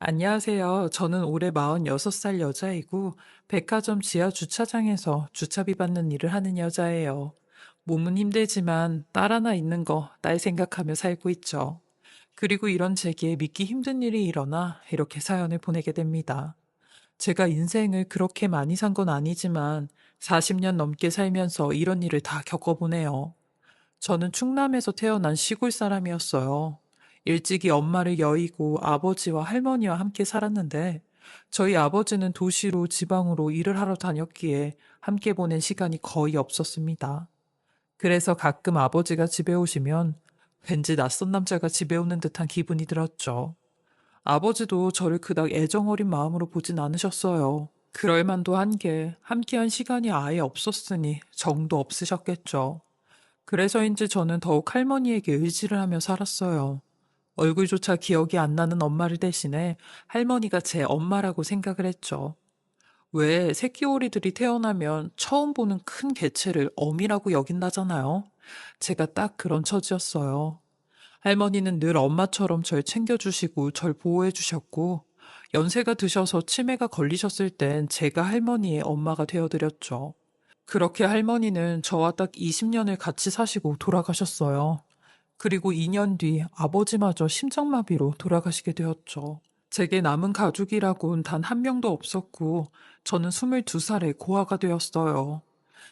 안녕하세요. 저는 올해 46살 여자이고, 백화점 지하 주차장에서 주차비 받는 일을 하는 여자예요. 몸은 힘들지만 딸 하나 있는 거 딸 생각하며 살고 있죠. 그리고 이런 제게 믿기 힘든 일이 일어나 이렇게 사연을 보내게 됩니다. 제가 인생을 그렇게 많이 산 건 아니지만 40년 넘게 살면서 이런 일을 다 겪어보네요. 저는 충남에서 태어난 시골 사람이었어요. 일찍이 엄마를 여의고 아버지와 할머니와 함께 살았는데, 저희 아버지는 도시로 지방으로 일을 하러 다녔기에 함께 보낸 시간이 거의 없었습니다. 그래서 가끔 아버지가 집에 오시면 왠지 낯선 남자가 집에 오는 듯한 기분이 들었죠. 아버지도 저를 그닥 애정어린 마음으로 보진 않으셨어요. 그럴 만도 한 게 함께한 시간이 아예 없었으니 정도 없으셨겠죠. 그래서인지 저는 더욱 할머니에게 의지를 하며 살았어요. 얼굴조차 기억이 안 나는 엄마를 대신해 할머니가 제 엄마라고 생각을 했죠. 왜 새끼오리들이 태어나면 처음 보는 큰 개체를 어미라고 여긴다잖아요. 제가 딱 그런 처지였어요. 할머니는 늘 엄마처럼 절 챙겨주시고 절 보호해주셨고, 연세가 드셔서 치매가 걸리셨을 땐 제가 할머니의 엄마가 되어드렸죠. 그렇게 할머니는 저와 딱 20년을 같이 사시고 돌아가셨어요. 그리고 2년 뒤 아버지마저 심장마비로 돌아가시게 되었죠. 제게 남은 가족이라곤 단 한 명도 없었고, 저는 22살에 고아가 되었어요.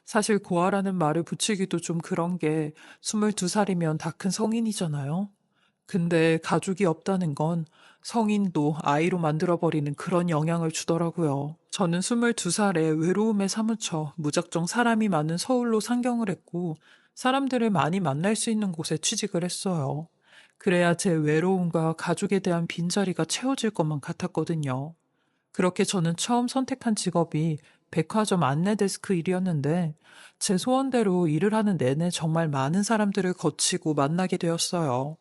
사실 고아라는 말을 붙이기도 좀 그런 게 22살이면 다 큰 성인이잖아요. 근데 가족이 없다는 건 성인도 아이로 만들어버리는 그런 영향을 주더라고요. 저는 22살에 외로움에 사무쳐 무작정 사람이 많은 서울로 상경을 했고, 사람들을 많이 만날 수 있는 곳에 취직을 했어요. 그래야 제 외로움과 가족에 대한 빈자리가 채워질 것만 같았거든요. 그렇게 저는 처음 선택한 직업이 백화점 안내 데스크 일이었는데, 제 소원대로 일을 하는 내내 정말 많은 사람들을 거치고 만나게 되었어요.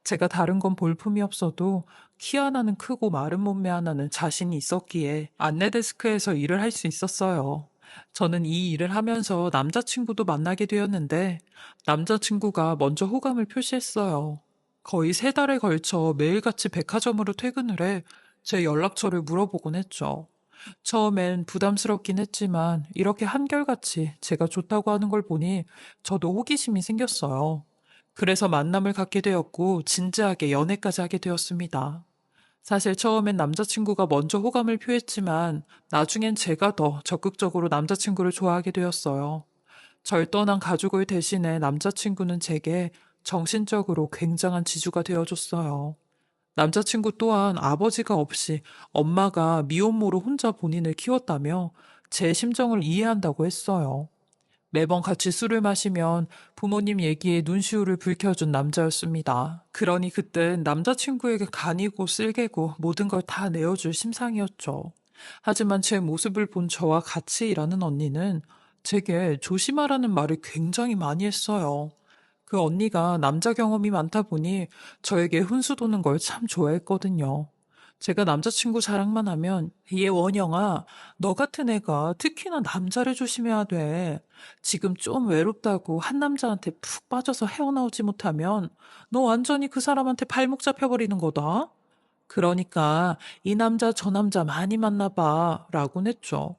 제가 다른 건 볼품이 없어도 키 하나는 크고 마른 몸매 하나는 자신이 있었기에 안내 데스크에서 일을 할 수 있었어요. 저는 이 일을 하면서 남자친구도 만나게 되었는데, 남자친구가 먼저 호감을 표시했어요. 거의 3달에 걸쳐 매일같이 백화점으로 퇴근을 해 제 연락처를 물어보곤 했죠. 처음엔 부담스럽긴 했지만 이렇게 한결같이 제가 좋다고 하는 걸 보니 저도 호기심이 생겼어요. 그래서 만남을 갖게 되었고 진지하게 연애까지 하게 되었습니다. 사실 처음엔 남자친구가 먼저 호감을 표했지만 나중엔 제가 더 적극적으로 남자친구를 좋아하게 되었어요. 절 떠난 가족을 대신해 남자친구는 제게 정신적으로 굉장한 지주가 되어줬어요. 남자친구 또한 아버지가 없이 엄마가 미혼모로 혼자 본인을 키웠다며 제 심정을 이해한다고 했어요. 매번 같이 술을 마시면 부모님 얘기에 눈시울을 붉혀준 남자였습니다. 그러니 그땐 남자친구에게 간이고 쓸개고 모든 걸 다 내어줄 심상이었죠. 하지만 제 모습을 본 저와 같이 일하는 언니는 제게 조심하라는 말을 굉장히 많이 했어요. 그 언니가 남자 경험이 많다 보니 저에게 훈수 도는 걸 참 좋아했거든요. 제가 남자친구 자랑만 하면, 얘 원영아, 너 같은 애가 특히나 남자를 조심해야 돼. 지금 좀 외롭다고 한 남자한테 푹 빠져서 헤어나오지 못하면 너 완전히 그 사람한테 발목 잡혀버리는 거다. 그러니까 이 남자 저 남자 많이 만나봐 라곤 했죠.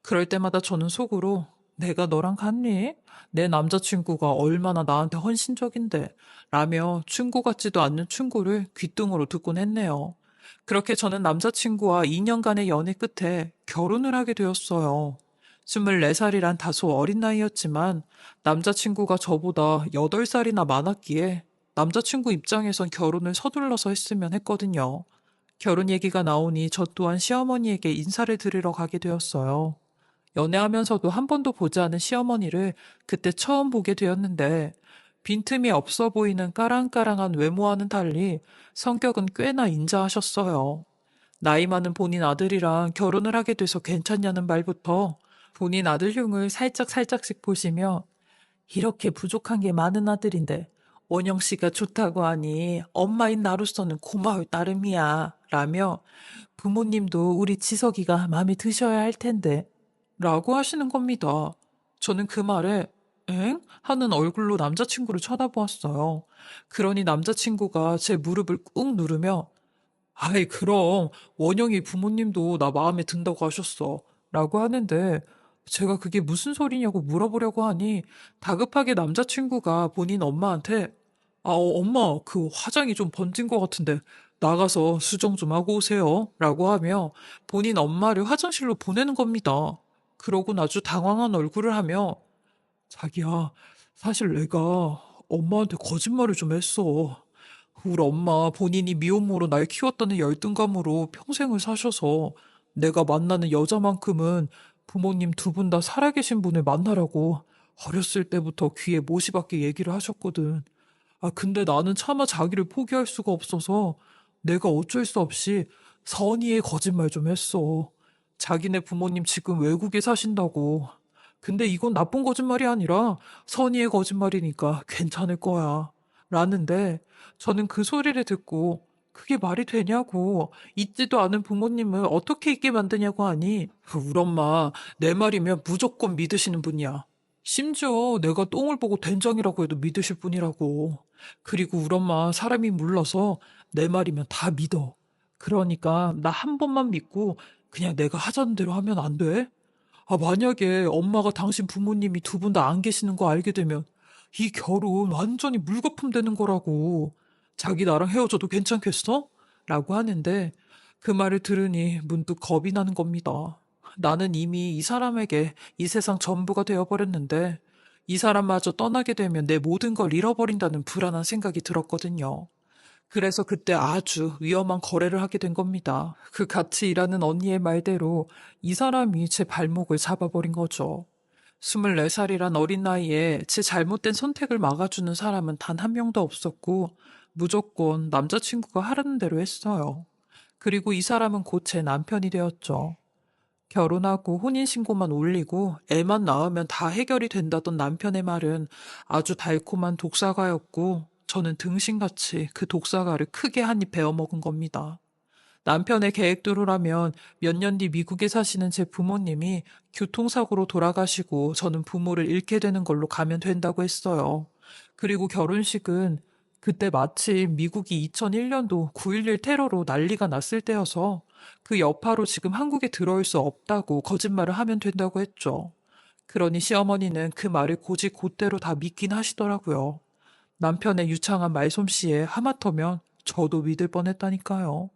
그럴 때마다 저는 속으로 내가 너랑 같니? 내 남자친구가 얼마나 나한테 헌신적인데 라며 충고 같지도 않는 충고를 귓등으로 듣곤 했네요. 그렇게 저는 남자친구와 2년간의 연애 끝에 결혼을 하게 되었어요. 24살이란 다소 어린 나이였지만 남자친구가 저보다 8살이나 많았기에 남자친구 입장에선 결혼을 서둘러서 했으면 했거든요. 결혼 얘기가 나오니 저 또한 시어머니에게 인사를 드리러 가게 되었어요. 연애하면서도 한 번도 보지 않은 시어머니를 그때 처음 보게 되었는데, 빈틈이 없어 보이는 까랑까랑한 외모와는 달리 성격은 꽤나 인자하셨어요. 나이 많은 본인 아들이랑 결혼을 하게 돼서 괜찮냐는 말부터 본인 아들 흉을 살짝살짝씩 보시며, 이렇게 부족한 게 많은 아들인데 원영 씨가 좋다고 하니 엄마인 나로서는 고마울 따름이야 라며, 부모님도 우리 지석이가 마음에 드셔야 할 텐데 라고 하시는 겁니다. 저는 그 말에 엥? 하는 얼굴로 남자친구를 쳐다보았어요. 그러니 남자친구가 제 무릎을 꾹 누르며 아이, 그럼 원영이 부모님도 나 마음에 든다고 하셨어. 라고 하는데 제가 그게 무슨 소리냐고 물어보려고 하니 다급하게 남자친구가 본인 엄마한테 엄마, 그 화장이 좀 번진 것 같은데 나가서 수정 좀 하고 오세요. 라고 하며 본인 엄마를 화장실로 보내는 겁니다. 그러고 아주 당황한 얼굴을 하며 자기야, 사실 내가 엄마한테 거짓말을 좀 했어. 우리 엄마 본인이 미혼모로 날 키웠다는 열등감으로 평생을 사셔서 내가 만나는 여자만큼은 부모님 두 분 다 살아계신 분을 만나라고 어렸을 때부터 귀에 못이 박게 얘기를 하셨거든. 근데 나는 차마 자기를 포기할 수가 없어서 내가 어쩔 수 없이 선의의 거짓말 좀 했어. 자기네 부모님 지금 외국에 사신다고. 근데 이건 나쁜 거짓말이 아니라 선의의 거짓말이니까 괜찮을 거야. 라는데 저는 그 소리를 듣고 그게 말이 되냐고 있지도 않은 부모님을 어떻게 있게 만드냐고 하니 우리 엄마 내 말이면 무조건 믿으시는 분이야. 심지어 내가 똥을 보고 된장이라고 해도 믿으실 분이라고. 그리고 우리 엄마 사람이 물러서 내 말이면 다 믿어. 그러니까 나 한 번만 믿고 그냥 내가 하자는 대로 하면 안 돼? 만약에 엄마가 당신 부모님이 두 분 다 안 계시는 거 알게 되면 이 결혼 완전히 물거품 되는 거라고. 자기 나랑 헤어져도 괜찮겠어? 라고 하는데 그 말을 들으니 문득 겁이 나는 겁니다. 나는 이미 이 사람에게 이 세상 전부가 되어버렸는데 이 사람마저 떠나게 되면 내 모든 걸 잃어버린다는 불안한 생각이 들었거든요. 그래서 그때 아주 위험한 거래를 하게 된 겁니다. 그 같이 일하는 언니의 말대로 이 사람이 제 발목을 잡아버린 거죠. 24살이란 어린 나이에 제 잘못된 선택을 막아주는 사람은 단 한 명도 없었고, 무조건 남자친구가 하라는 대로 했어요. 그리고 이 사람은 곧 제 남편이 되었죠. 결혼하고 혼인신고만 올리고 애만 낳으면 다 해결이 된다던 남편의 말은 아주 달콤한 독사가였고 저는 등신같이 그 독사가를 크게 한 입 베어 먹은 겁니다. 남편의 계획대로라면 몇 년 뒤 미국에 사시는 제 부모님이 교통사고로 돌아가시고 저는 부모를 잃게 되는 걸로 가면 된다고 했어요. 그리고 결혼식은 그때 마침 미국이 2001년도 9.11 테러로 난리가 났을 때여서 그 여파로 지금 한국에 들어올 수 없다고 거짓말을 하면 된다고 했죠. 그러니 시어머니는 그 말을 고지 곧대로 다 믿긴 하시더라고요. 남편의 유창한 말솜씨에 하마터면 저도 믿을 뻔했다니까요.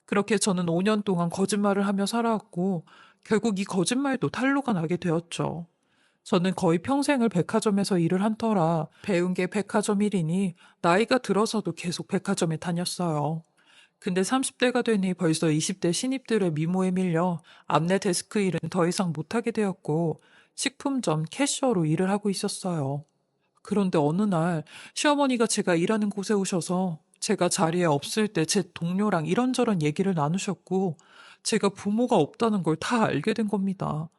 그렇게 저는 5년 동안 거짓말을 하며 살아왔고, 결국 이 거짓말도 탄로가 나게 되었죠. 저는 거의 평생을 백화점에서 일을 한 터라 배운 게 백화점 일이니 나이가 들어서도 계속 백화점에 다녔어요. 근데 30대가 되니 벌써 20대 신입들의 미모에 밀려 앞내 데스크 일은 더 이상 못하게 되었고, 식품점 캐셔로 일을 하고 있었어요. 그런데 어느 날 시어머니가 제가 일하는 곳에 오셔서 제가 자리에 없을 때 제 동료랑 이런저런 얘기를 나누셨고 제가 부모가 없다는 걸 다 알게 된 겁니다.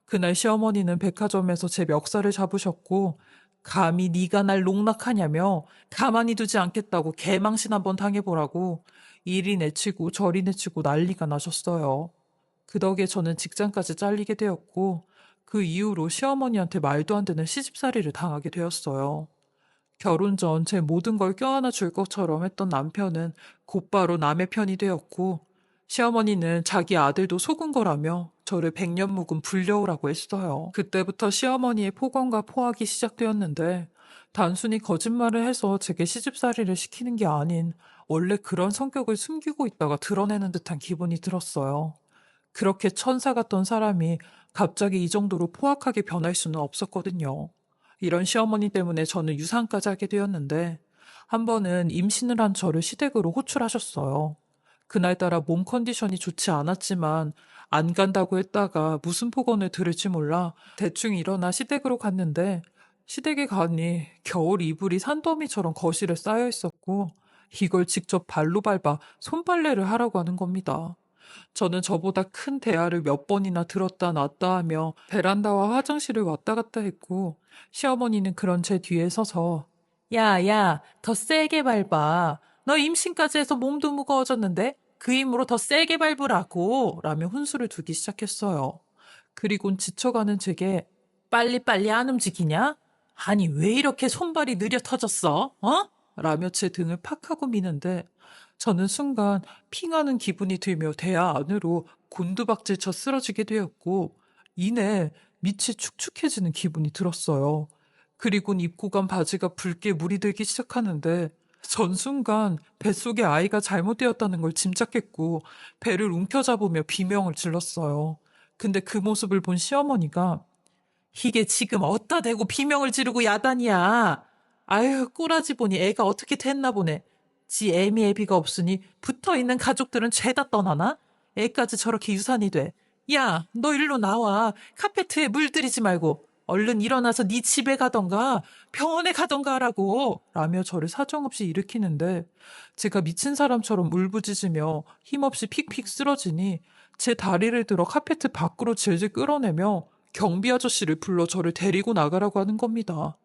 그날 시어머니는 백화점에서 제 멱살을 잡으셨고 감히 네가 날 농락하냐며 가만히 두지 않겠다고 개망신 한번 당해보라고 이리 내치고 저리 내치고 난리가 나셨어요. 그 덕에 저는 직장까지 잘리게 되었고 그 이후로 시어머니한테 말도 안 되는 시집살이를 당하게 되었어요. 결혼 전 제 모든 걸 껴안아 줄 것처럼 했던 남편은 곧바로 남의 편이 되었고 시어머니는 자기 아들도 속은 거라며 저를 백년 묵은 불려오라고 했어요. 그때부터 시어머니의 폭언과 포악이 시작되었는데 단순히 거짓말을 해서 제게 시집살이를 시키는 게 아닌 원래 그런 성격을 숨기고 있다가 드러내는 듯한 기분이 들었어요. 그렇게 천사 같던 사람이 갑자기 이 정도로 포악하게 변할 수는 없었거든요. 이런 시어머니 때문에 저는 유산까지 하게 되었는데, 한 번은 임신을 한 저를 시댁으로 호출하셨어요. 그날따라 몸 컨디션이 좋지 않았지만, 안 간다고 했다가 무슨 폭언을 들을지 몰라 대충 일어나 시댁으로 갔는데, 시댁에 가니 겨울 이불이 산더미처럼 거실에 쌓여 있었고, 이걸 직접 발로 밟아 손빨래를 하라고 하는 겁니다. 저는 저보다 큰 대화를 몇 번이나 들었다 놨다 하며 베란다와 화장실을 왔다 갔다 했고, 시어머니는 그런 제 뒤에 서서, 야, 야, 더 세게 밟아. 너 임신까지 해서 몸도 무거워졌는데 그 힘으로 더 세게 밟으라고. 라며 훈수를 두기 시작했어요. 그리곤 지쳐가는 제게, 빨리빨리 안 움직이냐? 아니, 왜 이렇게 손발이 느려 터졌어? 어? 라며 제 등을 팍 하고 미는데 저는 순간 핑하는 기분이 들며 대야 안으로 곤두박질쳐 쓰러지게 되었고, 이내 밑이 축축해지는 기분이 들었어요. 그리곤 입고 간 바지가 붉게 물이 들기 시작하는데, 전 순간 뱃속에 아이가 잘못되었다는 걸 짐작했고, 배를 움켜잡으며 비명을 질렀어요. 근데 그 모습을 본 시어머니가, 이게 지금 어디다 대고 비명을 지르고 야단이야. 아유, 꼬라지 보니 애가 어떻게 됐나 보네. 지 애미 애비가 없으니 붙어있는 가족들은 죄다 떠나나? 애까지 저렇게 유산이 돼. 야, 너 일로 나와. 카페트에 물들이지 말고. 얼른 일어나서 네 집에 가던가 병원에 가던가 하라고. 라며 저를 사정없이 일으키는데 제가 미친 사람처럼 울부짖으며 힘없이 픽픽 쓰러지니 제 다리를 들어 카페트 밖으로 질질 끌어내며 경비 아저씨를 불러 저를 데리고 나가라고 하는 겁니다.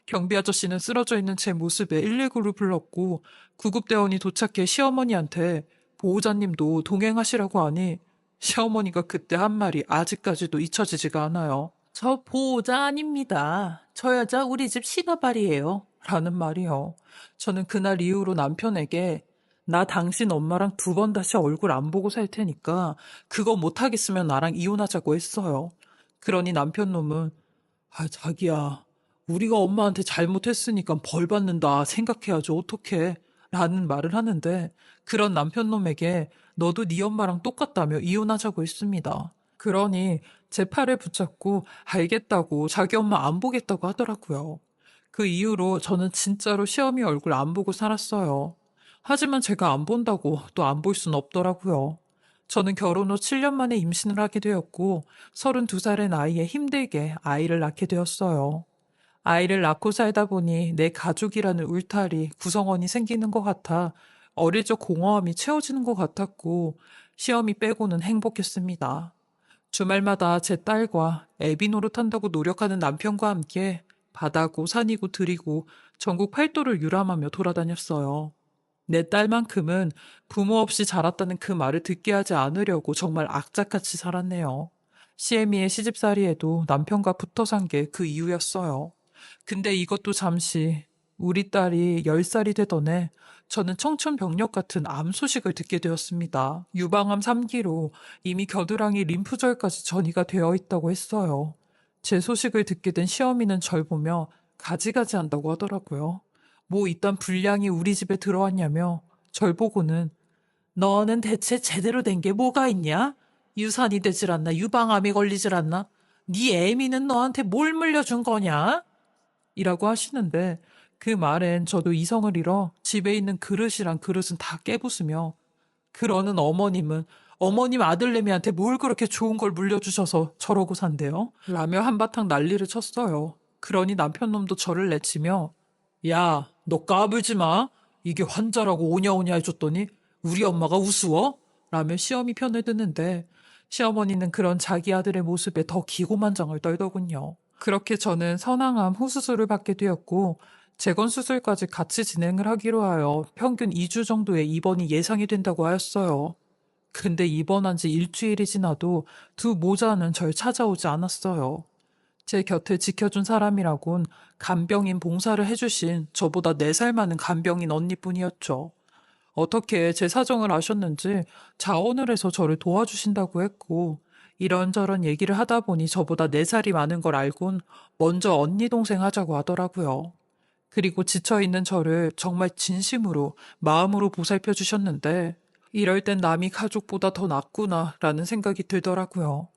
경비 아저씨는 쓰러져 있는 제 모습에 119를 불렀고 구급대원이 도착해 시어머니한테 보호자님도 동행하시라고 하니 시어머니가 그때 한 말이 아직까지도 잊혀지지가 않아요. 저 보호자 아닙니다. 저 여자 우리 집 시가발이에요. 라는 말이요. 저는 그날 이후로 남편에게 나 당신 엄마랑 두 번 다시 얼굴 안 보고 살 테니까 그거 못하겠으면 나랑 이혼하자고 했어요. 그러니 남편 놈은 아, 자기야, 우리가 엄마한테 잘못했으니까 벌 받는다 생각해야죠. 어떡해? 라는 말을 하는데 그런 남편 놈에게 너도 네 엄마랑 똑같다며 이혼하자고 했습니다. 그러니 제 팔을 붙잡고 알겠다고 자기 엄마 안 보겠다고 하더라고요. 그 이후로 저는 진짜로 시어미 얼굴 안 보고 살았어요. 하지만 제가 안 본다고 또 안 볼 순 없더라고요. 저는 결혼 후 7년 만에 임신을 하게 되었고 32살의 나이에 힘들게 아이를 낳게 되었어요. 아이를 낳고 살다 보니 내 가족이라는 울타리, 구성원이 생기는 것 같아 어릴 적 공허함이 채워지는 것 같았고 시험이 빼고는 행복했습니다. 주말마다 제 딸과 애비 노릇한다고 노력하는 남편과 함께 바다고 산이고 들이고 전국 팔도를 유람하며 돌아다녔어요. 내 딸만큼은 부모 없이 자랐다는 그 말을 듣게 하지 않으려고 정말 악착같이 살았네요. 시애미의 시집살이에도 남편과 붙어 산 게 그 이유였어요. 근데 이것도 잠시 우리 딸이 10살이 되던 해 저는 청춘병력 같은 암 소식을 듣게 되었습니다. 유방암 3기로 이미 겨드랑이 림프절까지 전이가 되어 있다고 했어요. 제 소식을 듣게 된 시어미는 절 보며 가지가지 한다고 하더라고요. 뭐 이딴 불량이 우리 집에 들어왔냐며 절 보고는 너는 대체 제대로 된 게 뭐가 있냐? 유산이 되질 않나? 유방암이 걸리질 않나? 네 애미는 너한테 뭘 물려준 거냐? 이라고 하시는데 그 말엔 저도 이성을 잃어 집에 있는 그릇이랑 그릇은 다 깨부수며 그러는 어머님은 어머님 아들내미한테 뭘 그렇게 좋은 걸 물려주셔서 저러고 산대요? 라며 한바탕 난리를 쳤어요. 그러니 남편 놈도 저를 내치며 야, 너 까불지 마. 이게 환자라고 오냐오냐 해줬더니 우리 엄마가 우스워? 라며 시어미 편을 드는데 시어머니는 그런 자기 아들의 모습에 더 기고만장을 떨더군요. 그렇게 저는 선항암 후수술을 받게 되었고 재건수술까지 같이 진행을 하기로 하여 평균 2주 정도의 입원이 예상이 된다고 하였어요. 근데 입원한 지 일주일이 지나도 두 모자는 절 찾아오지 않았어요. 제 곁을 지켜준 사람이라곤 간병인 봉사를 해주신 저보다 4살 많은 간병인 언니뿐이었죠. 어떻게 제 사정을 아셨는지 자원을 해서 저를 도와주신다고 했고 이런저런 얘기를 하다 보니 저보다 4살이 많은 걸 알곤 먼저 언니 동생 하자고 하더라고요. 그리고 지쳐있는 저를 정말 진심으로 마음으로 보살펴 주셨는데 이럴 땐 남이 가족보다 더 낫구나 라는 생각이 들더라고요.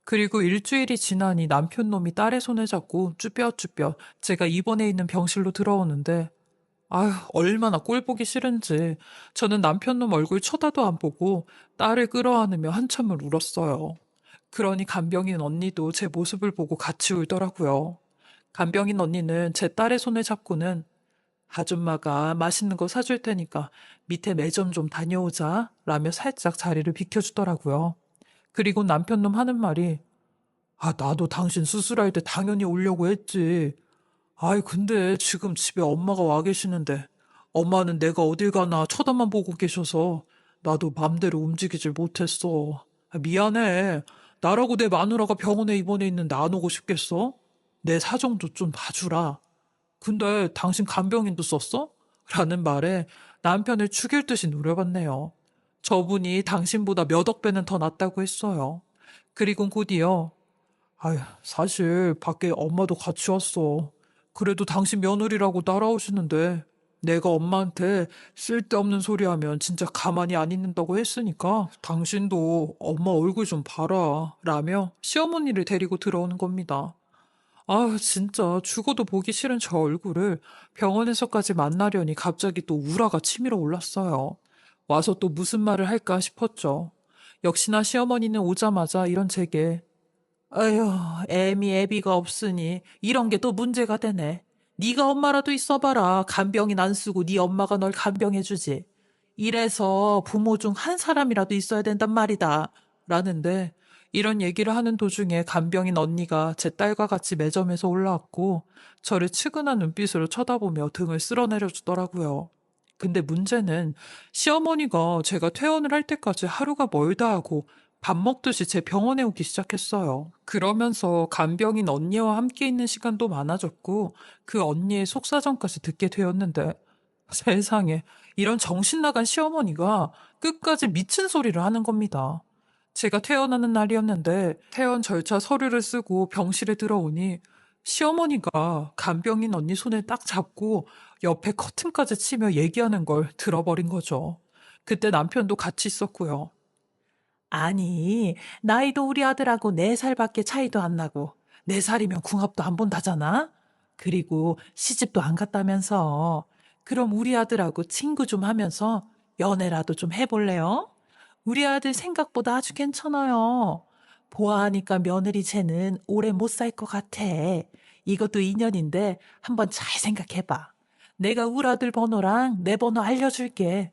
그리고 일주일이 지나니 남편 놈이 딸의 손을 잡고 쭈뼛쭈뼛 제가 입원해 있는 병실로 들어오는데 아휴 얼마나 꼴 보기 싫은지 저는 남편 놈 얼굴 쳐다도 안 보고 딸을 끌어안으며 한참을 울었어요. 그러니 간병인 언니도 제 모습을 보고 같이 울더라고요. 간병인 언니는 제 딸의 손을 잡고는 아줌마가 맛있는 거 사줄 테니까 밑에 매점 좀 다녀오자 라며 살짝 자리를 비켜주더라고요. 그리고 남편놈 하는 말이 아 나도 당신 수술할 때 당연히 오려고 했지. 아이 근데 지금 집에 엄마가 와 계시는데 엄마는 내가 어딜 가나 쳐다만 보고 계셔서 나도 맘대로 움직이질 못했어. 아, 미안해. 나라고 내 마누라가 병원에 입원해 있는데 안 오고 싶겠어? 내 사정도 좀 봐주라. 근데 당신 간병인도 썼어? 라는 말에 남편을 죽일 듯이 노려봤네요. 저분이 당신보다 몇 억 배는 더 낫다고 했어요. 그리고 곧이어, 아휴, 사실 밖에 엄마도 같이 왔어. 그래도 당신 며느리라고 따라오시는데 내가 엄마한테 쓸데없는 소리 하면 진짜 가만히 안 있는다고 했으니까 당신도 엄마 얼굴 좀 봐라 라며 시어머니를 데리고 들어오는 겁니다. 아, 진짜 죽어도 보기 싫은 저 얼굴을 병원에서까지 만나려니 갑자기 또 우라가 치밀어 올랐어요. 와서 또 무슨 말을 할까 싶었죠. 역시나 시어머니는 오자마자 이런 제게, 아휴, 애미 애비가 없으니 이런 게 또 문제가 되네. 네가 엄마라도 있어봐라. 간병인 안 쓰고 네 엄마가 널 간병해주지. 이래서 부모 중 한 사람이라도 있어야 된단 말이다. 라는데 이런 얘기를 하는 도중에 간병인 언니가 제 딸과 같이 매점에서 올라왔고 저를 측은한 눈빛으로 쳐다보며 등을 쓸어내려 주더라고요. 근데 문제는 시어머니가 제가 퇴원을 할 때까지 하루가 멀다 하고 밥 먹듯이 제 병원에 오기 시작했어요. 그러면서 간병인 언니와 함께 있는 시간도 많아졌고 그 언니의 속사정까지 듣게 되었는데 세상에 이런 정신 나간 시어머니가 끝까지 미친 소리를 하는 겁니다. 제가 퇴원하는 날이었는데 퇴원 절차 서류를 쓰고 병실에 들어오니 시어머니가 간병인 언니 손을 딱 잡고 옆에 커튼까지 치며 얘기하는 걸 들어버린 거죠. 그때 남편도 같이 있었고요. 아니, 나이도 우리 아들하고 4살밖에 차이도 안 나고, 4살이면 궁합도 안 본다잖아? 그리고 시집도 안 갔다면서. 그럼 우리 아들하고 친구 좀 하면서 연애라도 좀 해볼래요? 우리 아들 생각보다 아주 괜찮아요. 보아하니까 며느리 쟤는 오래 못 살 것 같아. 이것도 인연인데 한번 잘 생각해봐. 내가 우리 아들 번호랑 내 번호 알려줄게.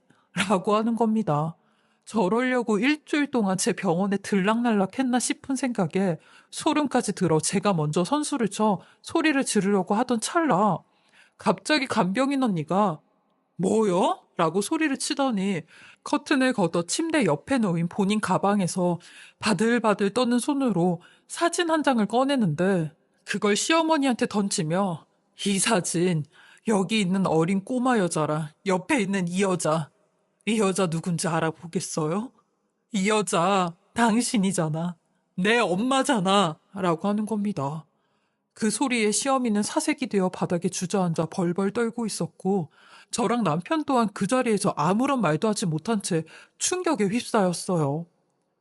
라고 하는 겁니다. 저러려고 일주일 동안 제 병원에 들락날락 했나 싶은 생각에 소름까지 들어 제가 먼저 선수를 쳐 소리를 지르려고 하던 찰나 갑자기 간병인 언니가 뭐요? 라고 소리를 치더니 커튼을 걷어 침대 옆에 놓인 본인 가방에서 바들바들 떠는 손으로 사진 한 장을 꺼내는데 그걸 시어머니한테 던지며 이 사진 여기 있는 어린 꼬마 여자랑 옆에 있는 이 여자 누군지 알아보겠어요? 이 여자 당신이잖아. 내 엄마잖아. 라고 하는 겁니다. 그 소리에 시어미는 사색이 되어 바닥에 주저앉아 벌벌 떨고 있었고 저랑 남편 또한 그 자리에서 아무런 말도 하지 못한 채 충격에 휩싸였어요.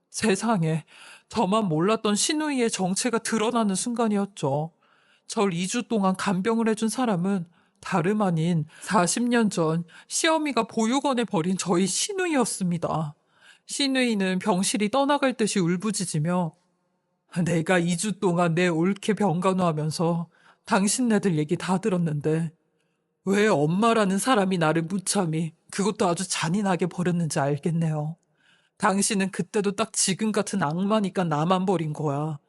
세상에 저만 몰랐던 신우이의 정체가 드러나는 순간이었죠. 절 2주 동안 간병을 해준 사람은 다름 아닌 40년 전 시어미가 보육원에 버린 저희 신우이였습니다. 신우이는 병실이 떠나갈 듯이 울부짖으며 내가 2주 동안 내 옳게 병간호하면서 당신네들 얘기 다 들었는데 왜 엄마라는 사람이 나를 무참히 그것도 아주 잔인하게 버렸는지 알겠네요. 당신은 그때도 딱 지금 같은 악마니까 나만 버린 거야.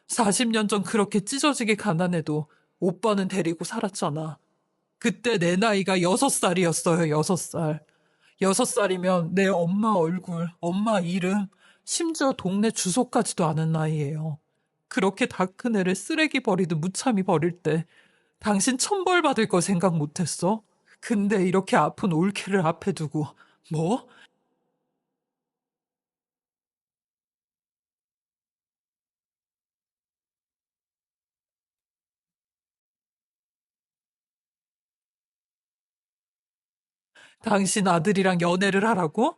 40년 전 그렇게 찢어지게 가난해도 오빠는 데리고 살았잖아. 그때 내 나이가 6살이었어요, 6살. 6살이면 내 엄마 얼굴, 엄마 이름, 심지어 동네 주소까지도 아는 나이예요. 그렇게 다 큰 애를 쓰레기 버리듯 무참히 버릴 때 당신 천벌 받을 거 생각 못했어? 근데 이렇게 아픈 올케를 앞에 두고 뭐? 당신 아들이랑 연애를 하라고?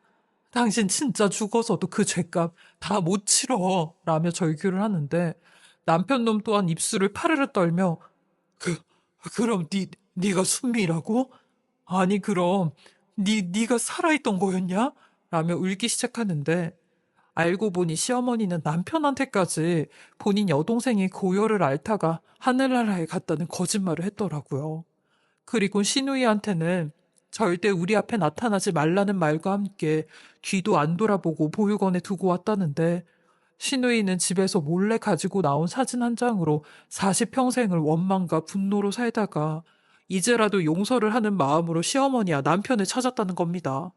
당신 진짜 죽어서도 그 죄값 다 못 치러 라며 절규를 하는데 남편 놈 또한 입술을 파르르 떨며 그 그럼 네가 순미라고? 아니 그럼 네가 살아있던 거였냐? 라며 울기 시작하는데 알고 보니 시어머니는 남편한테까지 본인 여동생이 고열을 앓다가 하늘나라에 갔다는 거짓말을 했더라고요. 그리고 신우이한테는 절대 우리 앞에 나타나지 말라는 말과 함께 뒤도 안 돌아보고 보육원에 두고 왔다는데 신우이는 집에서 몰래 가지고 나온 사진 한 장으로 40평생을 원망과 분노로 살다가 이제라도 용서를 하는 마음으로 시어머니와 남편을 찾았다는 겁니다.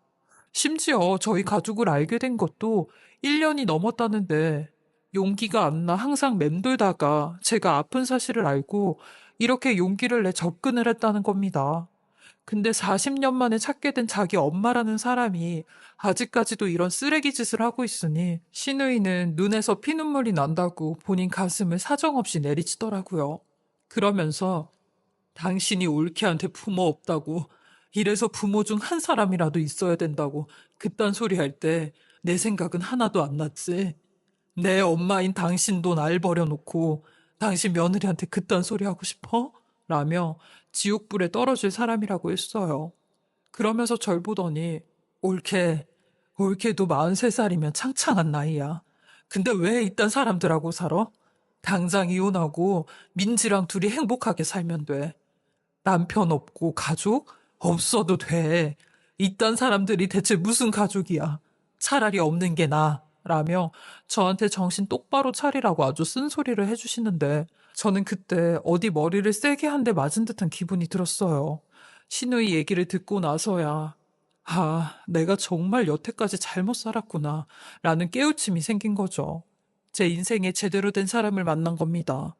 심지어 저희 가족을 알게 된 것도 1년이 넘었다는데 용기가 안 나 항상 맴돌다가 제가 아픈 사실을 알고 이렇게 용기를 내 접근을 했다는 겁니다. 근데 40년 만에 찾게 된 자기 엄마라는 사람이 아직까지도 이런 쓰레기 짓을 하고 있으니 신우이는 눈에서 피눈물이 난다고 본인 가슴을 사정없이 내리치더라고요. 그러면서 당신이 올케한테 부모 없다고, 이래서 부모 중 한 사람이라도 있어야 된다고 그딴 소리 할 때 내 생각은 하나도 안 났지. 내 엄마인 당신도 날 버려놓고 당신 며느리한테 그딴 소리 하고 싶어? 라며 지옥불에 떨어질 사람이라고 했어요. 그러면서 절 보더니 올케, 올케도 43살이면 창창한 나이야. 근데 왜 이딴 사람들하고 살아? 당장 이혼하고 민지랑 둘이 행복하게 살면 돼. 남편 없고 가족? 없어도 돼. 이딴 사람들이 대체 무슨 가족이야. 차라리 없는 게 나아. 라며 저한테 정신 똑바로 차리라고 아주 쓴소리를 해주시는데 저는 그때 어디 머리를 세게 한 대 맞은 듯한 기분이 들었어요. 신우이 얘기를 듣고 나서야 내가 정말 여태까지 잘못 살았구나 라는 깨우침이 생긴 거죠. 제 인생에 제대로 된 사람을 만난 겁니다.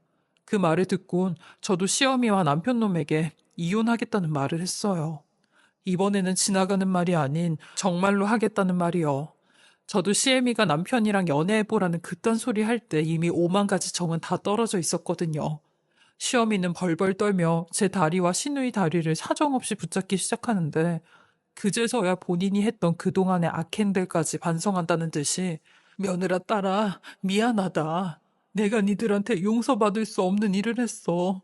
그 말을 듣곤 저도 시어미와 남편놈에게 이혼하겠다는 말을 했어요. 이번에는 지나가는 말이 아닌 정말로 하겠다는 말이요. 저도 시애미가 남편이랑 연애해보라는 그딴 소리 할 때 이미 5만 가지 정은 다 떨어져 있었거든요. 시어미는 벌벌 떨며 제 다리와 시누이 다리를 사정없이 붙잡기 시작하는데 그제서야 본인이 했던 그동안의 악행들까지 반성한다는 듯이 며느라 딸아 미안하다. 내가 니들한테 용서받을 수 없는 일을 했어.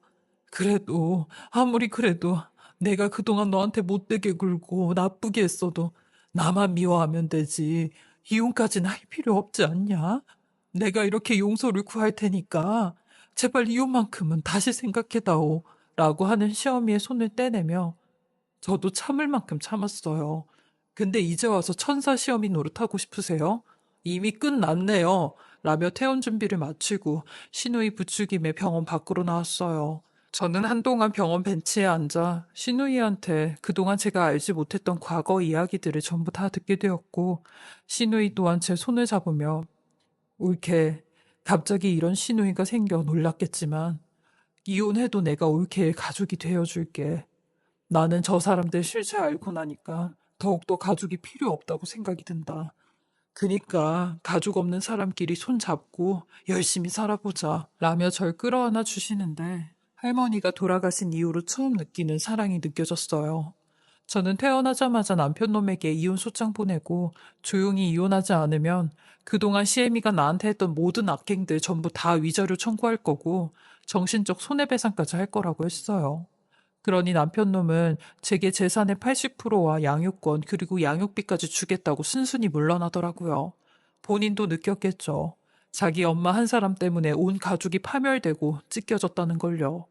그래도 아무리 그래도 내가 그동안 너한테 못되게 굴고 나쁘게 했어도 나만 미워하면 되지. 이혼까지는 할 필요 없지 않냐? 내가 이렇게 용서를 구할 테니까 제발 이혼만큼은 다시 생각해다오. 라고 하는 시어미의 손을 떼내며 저도 참을 만큼 참았어요. 근데 이제 와서 천사 시어미 노릇하고 싶으세요? 이미 끝났네요. 라며 퇴원 준비를 마치고 시누이 부추김에 병원 밖으로 나왔어요. 저는 한동안 병원 벤치에 앉아 시누이한테 그동안 제가 알지 못했던 과거 이야기들을 전부 다 듣게 되었고, 시누이 또한 제 손을 잡으며 올케, 갑자기 이런 시누이가 생겨 놀랐겠지만 이혼해도 내가 올케의 가족이 되어줄게. 나는 저 사람들 실체 알고 나니까 더욱더 가족이 필요 없다고 생각이 든다. 그니까 가족 없는 사람끼리 손 잡고 열심히 살아보자. 라며 절 끌어안아 주시는데 할머니가 돌아가신 이후로 처음 느끼는 사랑이 느껴졌어요. 저는 태어나자마자 남편놈에게 이혼 소장 보내고 조용히 이혼하지 않으면 그동안 시애미가 나한테 했던 모든 악행들 전부 다 위자료 청구할 거고 정신적 손해배상까지 할 거라고 했어요. 그러니 남편놈은 제게 재산의 80%와 양육권 그리고 양육비까지 주겠다고 순순히 물러나더라고요. 본인도 느꼈겠죠. 자기 엄마 한 사람 때문에 온 가족이 파멸되고 찢겨졌다는 걸요.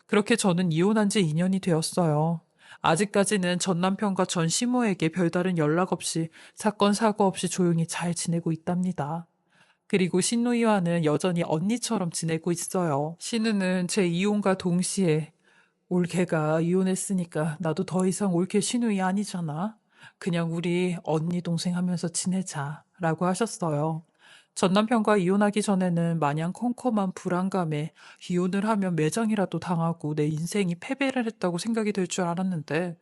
그렇게 저는 이혼한 지 2년이 되었어요. 아직까지는 전 남편과 전 시모에게 별다른 연락 없이 사건 사고 없이 조용히 잘 지내고 있답니다. 그리고 신누이와는 여전히 언니처럼 지내고 있어요. 신우는 제 이혼과 동시에 올케가 이혼했으니까 나도 더 이상 올케 시누이 아니잖아. 그냥 우리 언니 동생 하면서 지내자. 라고 하셨어요. 전 남편과 이혼하기 전에는 마냥 컴컴한 불안감에 이혼을 하면 매장이라도 당하고 내 인생이 패배를 했다고 생각이 될 줄 알았는데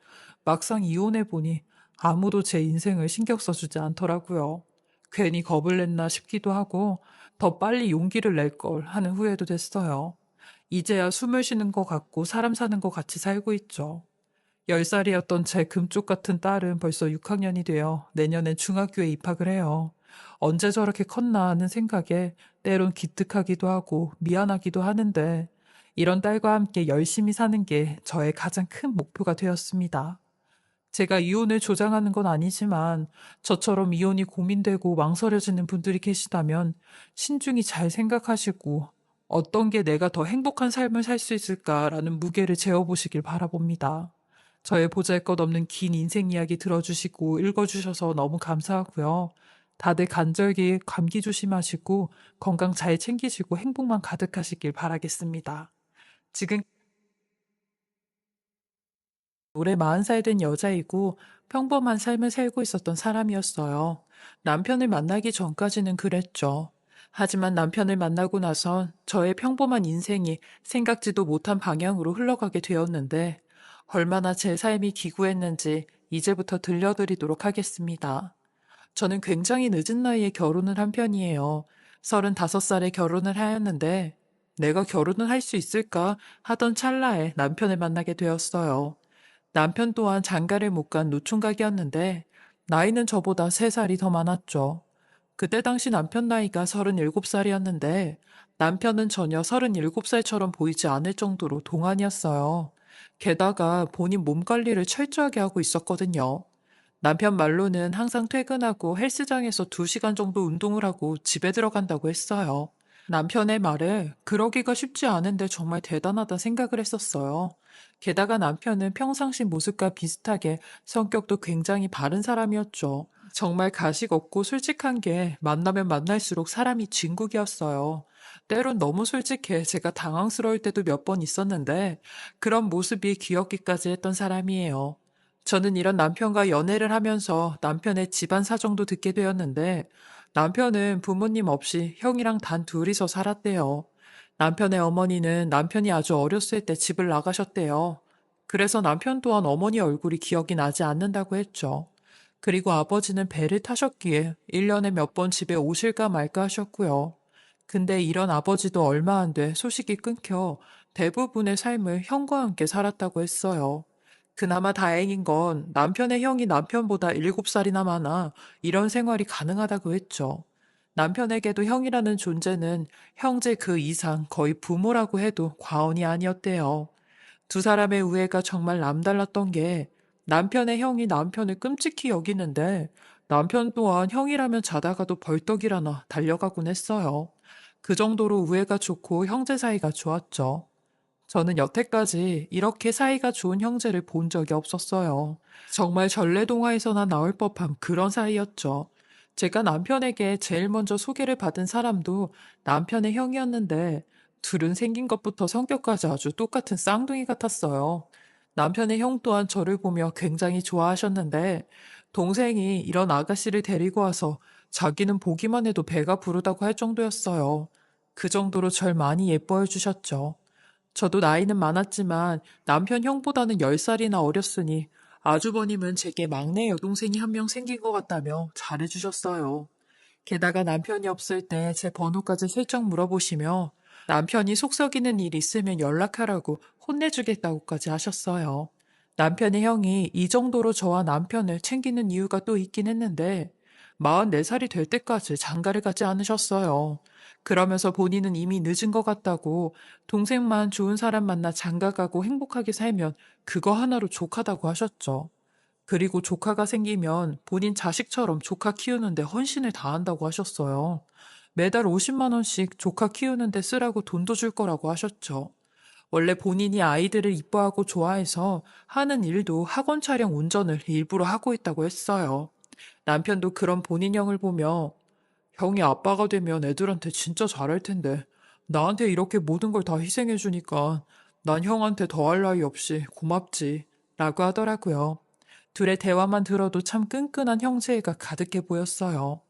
막상 이혼해보니 아무도 제 인생을 신경 써주지 않더라고요. 괜히 겁을 냈나 싶기도 하고 더 빨리 용기를 낼 걸 하는 후회도 됐어요. 이제야 숨을 쉬는 것 같고 사람 사는 것 같이 살고 있죠. 10살이었던 제 금쪽 같은 딸은 벌써 6학년이 되어 내년엔 중학교에 입학을 해요. 언제 저렇게 컸나 하는 생각에 때론 기특하기도 하고 미안하기도 하는데 이런 딸과 함께 열심히 사는 게 저의 가장 큰 목표가 되었습니다. 제가 이혼을 조장하는 건 아니지만 저처럼 이혼이 고민되고 망설여지는 분들이 계시다면 신중히 잘 생각하시고 어떤 게 내가 더 행복한 삶을 살 수 있을까라는 무게를 재어보시길 바라봅니다. 저의 보잘것없는 긴 인생 이야기 들어주시고 읽어주셔서 너무 감사하고요. 다들 간절기 감기 조심하시고 건강 잘 챙기시고 행복만 가득하시길 바라겠습니다. 지금 올해 40살 된 여자이고 평범한 삶을 살고 있었던 사람이었어요. 남편을 만나기 전까지는 그랬죠. 하지만 남편을 만나고 나선 저의 평범한 인생이 생각지도 못한 방향으로 흘러가게 되었는데 얼마나 제 삶이 기구했는지 이제부터 들려드리도록 하겠습니다. 저는 굉장히 늦은 나이에 결혼을 한 편이에요. 35살에 결혼을 하였는데 내가 결혼을 할 수 있을까 하던 찰나에 남편을 만나게 되었어요. 남편 또한 장가를 못 간 노총각이었는데 나이는 저보다 3살이 더 많았죠. 그때 당시 남편 나이가 37살이었는데 남편은 전혀 37살처럼 보이지 않을 정도로 동안이었어요. 게다가 본인 몸 관리를 철저하게 하고 있었거든요. 남편 말로는 항상 퇴근하고 헬스장에서 2시간 정도 운동을 하고 집에 들어간다고 했어요. 남편의 말에 그러기가 쉽지 않은데 정말 대단하다 생각을 했었어요. 게다가 남편은 평상시 모습과 비슷하게 성격도 굉장히 바른 사람이었죠. 정말 가식 없고 솔직한 게 만나면 만날수록 사람이 진국이었어요. 때론 너무 솔직해 제가 당황스러울 때도 몇 번 있었는데 그런 모습이 귀엽기까지 했던 사람이에요. 저는 이런 남편과 연애를 하면서 남편의 집안 사정도 듣게 되었는데 남편은 부모님 없이 형이랑 단 둘이서 살았대요. 남편의 어머니는 남편이 아주 어렸을 때 집을 나가셨대요. 그래서 남편 또한 어머니 얼굴이 기억이 나지 않는다고 했죠. 그리고 아버지는 배를 타셨기에 1년에 몇 번 집에 오실까 말까 하셨고요. 근데 이런 아버지도 얼마 안 돼 소식이 끊겨 대부분의 삶을 형과 함께 살았다고 했어요. 그나마 다행인 건 남편의 형이 남편보다 7살이나 많아 이런 생활이 가능하다고 했죠. 남편에게도 형이라는 존재는 형제 그 이상 거의 부모라고 해도 과언이 아니었대요. 두 사람의 우애가 정말 남달랐던 게 남편의 형이 남편을 끔찍히 여기는데 남편 또한 형이라면 자다가도 벌떡 일어나 달려가곤 했어요. 그 정도로 우애가 좋고 형제 사이가 좋았죠. 저는 여태까지 이렇게 사이가 좋은 형제를 본 적이 없었어요. 정말 전래동화에서나 나올 법한 그런 사이였죠. 제가 남편에게 제일 먼저 소개를 받은 사람도 남편의 형이었는데 둘은 생긴 것부터 성격까지 아주 똑같은 쌍둥이 같았어요. 남편의 형 또한 저를 보며 굉장히 좋아하셨는데 동생이 이런 아가씨를 데리고 와서 자기는 보기만 해도 배가 부르다고 할 정도였어요. 그 정도로 절 많이 예뻐해 주셨죠. 저도 나이는 많았지만 남편 형보다는 10살이나 어렸으니 아주버님은 제게 막내 여동생이 한 명 생긴 것 같다며 잘해주셨어요. 게다가 남편이 없을 때 제 번호까지 슬쩍 물어보시며 남편이 속썩이는 일 있으면 연락하라고 혼내주겠다고까지 하셨어요. 남편의 형이 이 정도로 저와 남편을 챙기는 이유가 또 있긴 했는데 44살이 될 때까지 장가를 가지 않으셨어요. 그러면서 본인은 이미 늦은 것 같다고 동생만 좋은 사람 만나 장가 가고 행복하게 살면 그거 하나로 족하다고 하셨죠. 그리고 조카가 생기면 본인 자식처럼 조카 키우는데 헌신을 다한다고 하셨어요. 매달 50만 원씩 조카 키우는데 쓰라고 돈도 줄 거라고 하셨죠. 원래 본인이 아이들을 이뻐하고 좋아해서 하는 일도 학원 차량 운전을 일부러 하고 있다고 했어요. 남편도 그런 본인 형을 보며 형이 아빠가 되면 애들한테 진짜 잘할 텐데 나한테 이렇게 모든 걸 다 희생해주니까 난 형한테 더할 나위 없이 고맙지 라고 하더라고요. 둘의 대화만 들어도 참 끈끈한 형제애가 가득해 보였어요.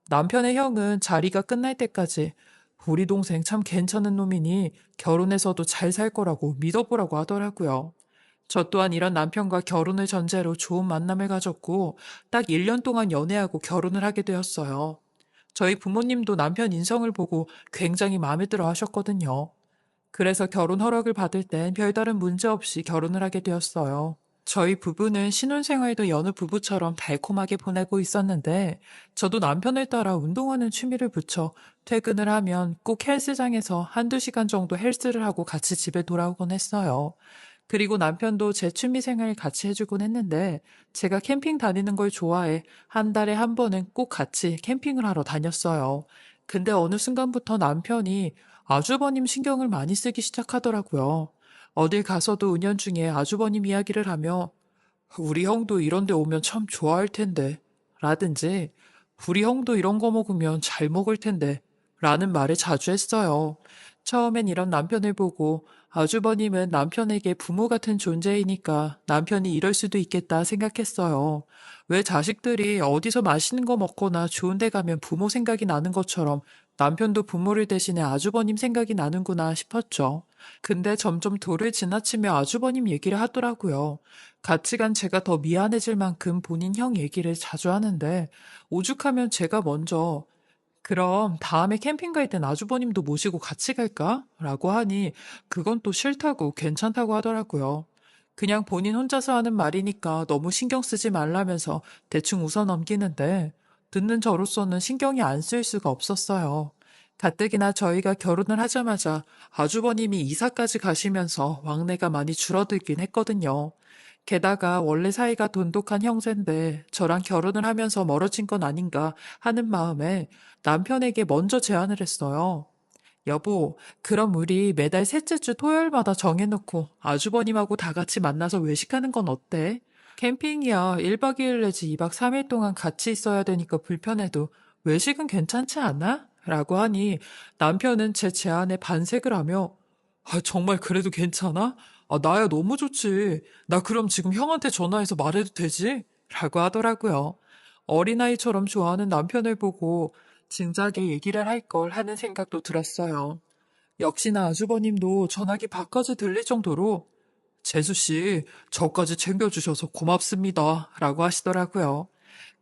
남편의 형은 자리가 끝날 때까지 우리 동생 참 괜찮은 놈이니 결혼해서도 잘 살 거라고 믿어보라고 하더라고요. 저 또한 이런 남편과 결혼을 전제로 좋은 만남을 가졌고 딱 1년 동안 연애하고 결혼을 하게 되었어요. 저희 부모님도 남편 인성을 보고 굉장히 마음에 들어 하셨거든요. 그래서 결혼 허락을 받을 땐 별다른 문제 없이 결혼을 하게 되었어요. 저희 부부는 신혼생활도 여느 부부처럼 달콤하게 보내고 있었는데, 저도 남편을 따라 운동하는 취미를 붙여 퇴근을 하면 꼭 헬스장에서 한두 시간 정도 헬스를 하고 같이 집에 돌아오곤 했어요. 그리고 남편도 제 취미 생활 같이 해주곤 했는데, 제가 캠핑 다니는 걸 좋아해 한 달에 한 번은 꼭 같이 캠핑을 하러 다녔어요. 근데 어느 순간부터 남편이 아주버님 신경을 많이 쓰기 시작하더라고요. 어딜 가서도 은연중에 아주버님 이야기를 하며 우리 형도 이런 데 오면 참 좋아할 텐데 라든지 우리 형도 이런 거 먹으면 잘 먹을 텐데 라는 말을 자주 했어요. 처음엔 이런 남편을 보고 아주버님은 남편에게 부모 같은 존재이니까 남편이 이럴 수도 있겠다 생각했어요. 왜 자식들이 어디서 맛있는 거 먹거나 좋은 데 가면 부모 생각이 나는 것처럼 남편도 부모를 대신해 아주버님 생각이 나는구나 싶었죠. 근데 점점 도를 지나치며 아주버님 얘기를 하더라고요. 같이 간 제가 더 미안해질 만큼 본인 형 얘기를 자주 하는데 오죽하면 제가 먼저 그럼 다음에 캠핑 갈 땐 아주버님도 모시고 같이 갈까? 라고 하니 그건 또 싫다고 괜찮다고 하더라고요. 그냥 본인 혼자서 하는 말이니까 너무 신경 쓰지 말라면서 대충 웃어 넘기는데 듣는 저로서는 신경이 안 쓰일 수가 없었어요. 가뜩이나 저희가 결혼을 하자마자 아주버님이 이사까지 가시면서 왕래가 많이 줄어들긴 했거든요. 게다가 원래 사이가 돈독한 형제인데 저랑 결혼을 하면서 멀어진 건 아닌가 하는 마음에 남편에게 먼저 제안을 했어요. 여보, 그럼 우리 매달 셋째 주 토요일마다 정해놓고 아주버님하고 다 같이 만나서 외식하는 건 어때? 캠핑이야 1박 2일 내지 2박 3일 동안 같이 있어야 되니까 불편해도 외식은 괜찮지 않아? 라고 하니 남편은 제 제안에 반색을 하며 정말 그래도 괜찮아? 나야 너무 좋지. 나 그럼 지금 형한테 전화해서 말해도 되지? 라고 하더라고요. 어린아이처럼 좋아하는 남편을 보고 진작에 얘기를 할 걸 하는 생각도 들었어요. 역시나 아주버님도 전화기 밖까지 들릴 정도로 재수 씨, 저까지 챙겨주셔서 고맙습니다. 라고 하시더라고요.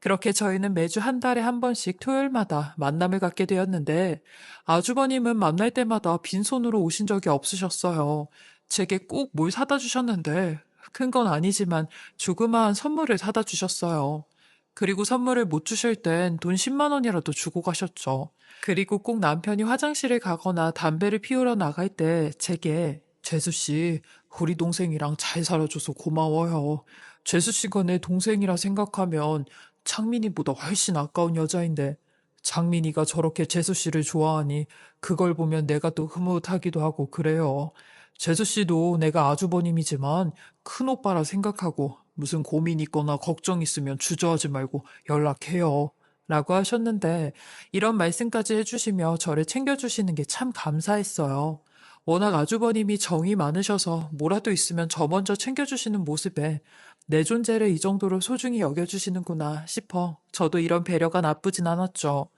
그렇게 저희는 매주 한 달에 한 번씩 토요일마다 만남을 갖게 되었는데 아주버님은 만날 때마다 빈손으로 오신 적이 없으셨어요. 제게 꼭 뭘 사다 주셨는데 큰 건 아니지만 조그마한 선물을 사다 주셨어요. 그리고 선물을 못 주실 땐 돈 10만 원이라도 주고 가셨죠. 그리고 꼭 남편이 화장실을 가거나 담배를 피우러 나갈 때 제게 재수 씨, 우리 동생이랑 잘 살아줘서 고마워요. 재수 씨가 내 동생이라 생각하면 창민이보다 훨씬 아까운 여자인데 장민이가 저렇게 재수 씨를 좋아하니 그걸 보면 내가 또 흐뭇하기도 하고 그래요. 재수 씨도 내가 아주버님이지만 큰 오빠라 생각하고 무슨 고민 있거나 걱정 있으면 주저하지 말고 연락해요. 라고 하셨는데 이런 말씀까지 해주시며 저를 챙겨주시는 게 참 감사했어요. 워낙 아주버님이 정이 많으셔서 뭐라도 있으면 저 먼저 챙겨주시는 모습에 내 존재를 이 정도로 소중히 여겨주시는구나 싶어 저도 이런 배려가 나쁘진 않았죠.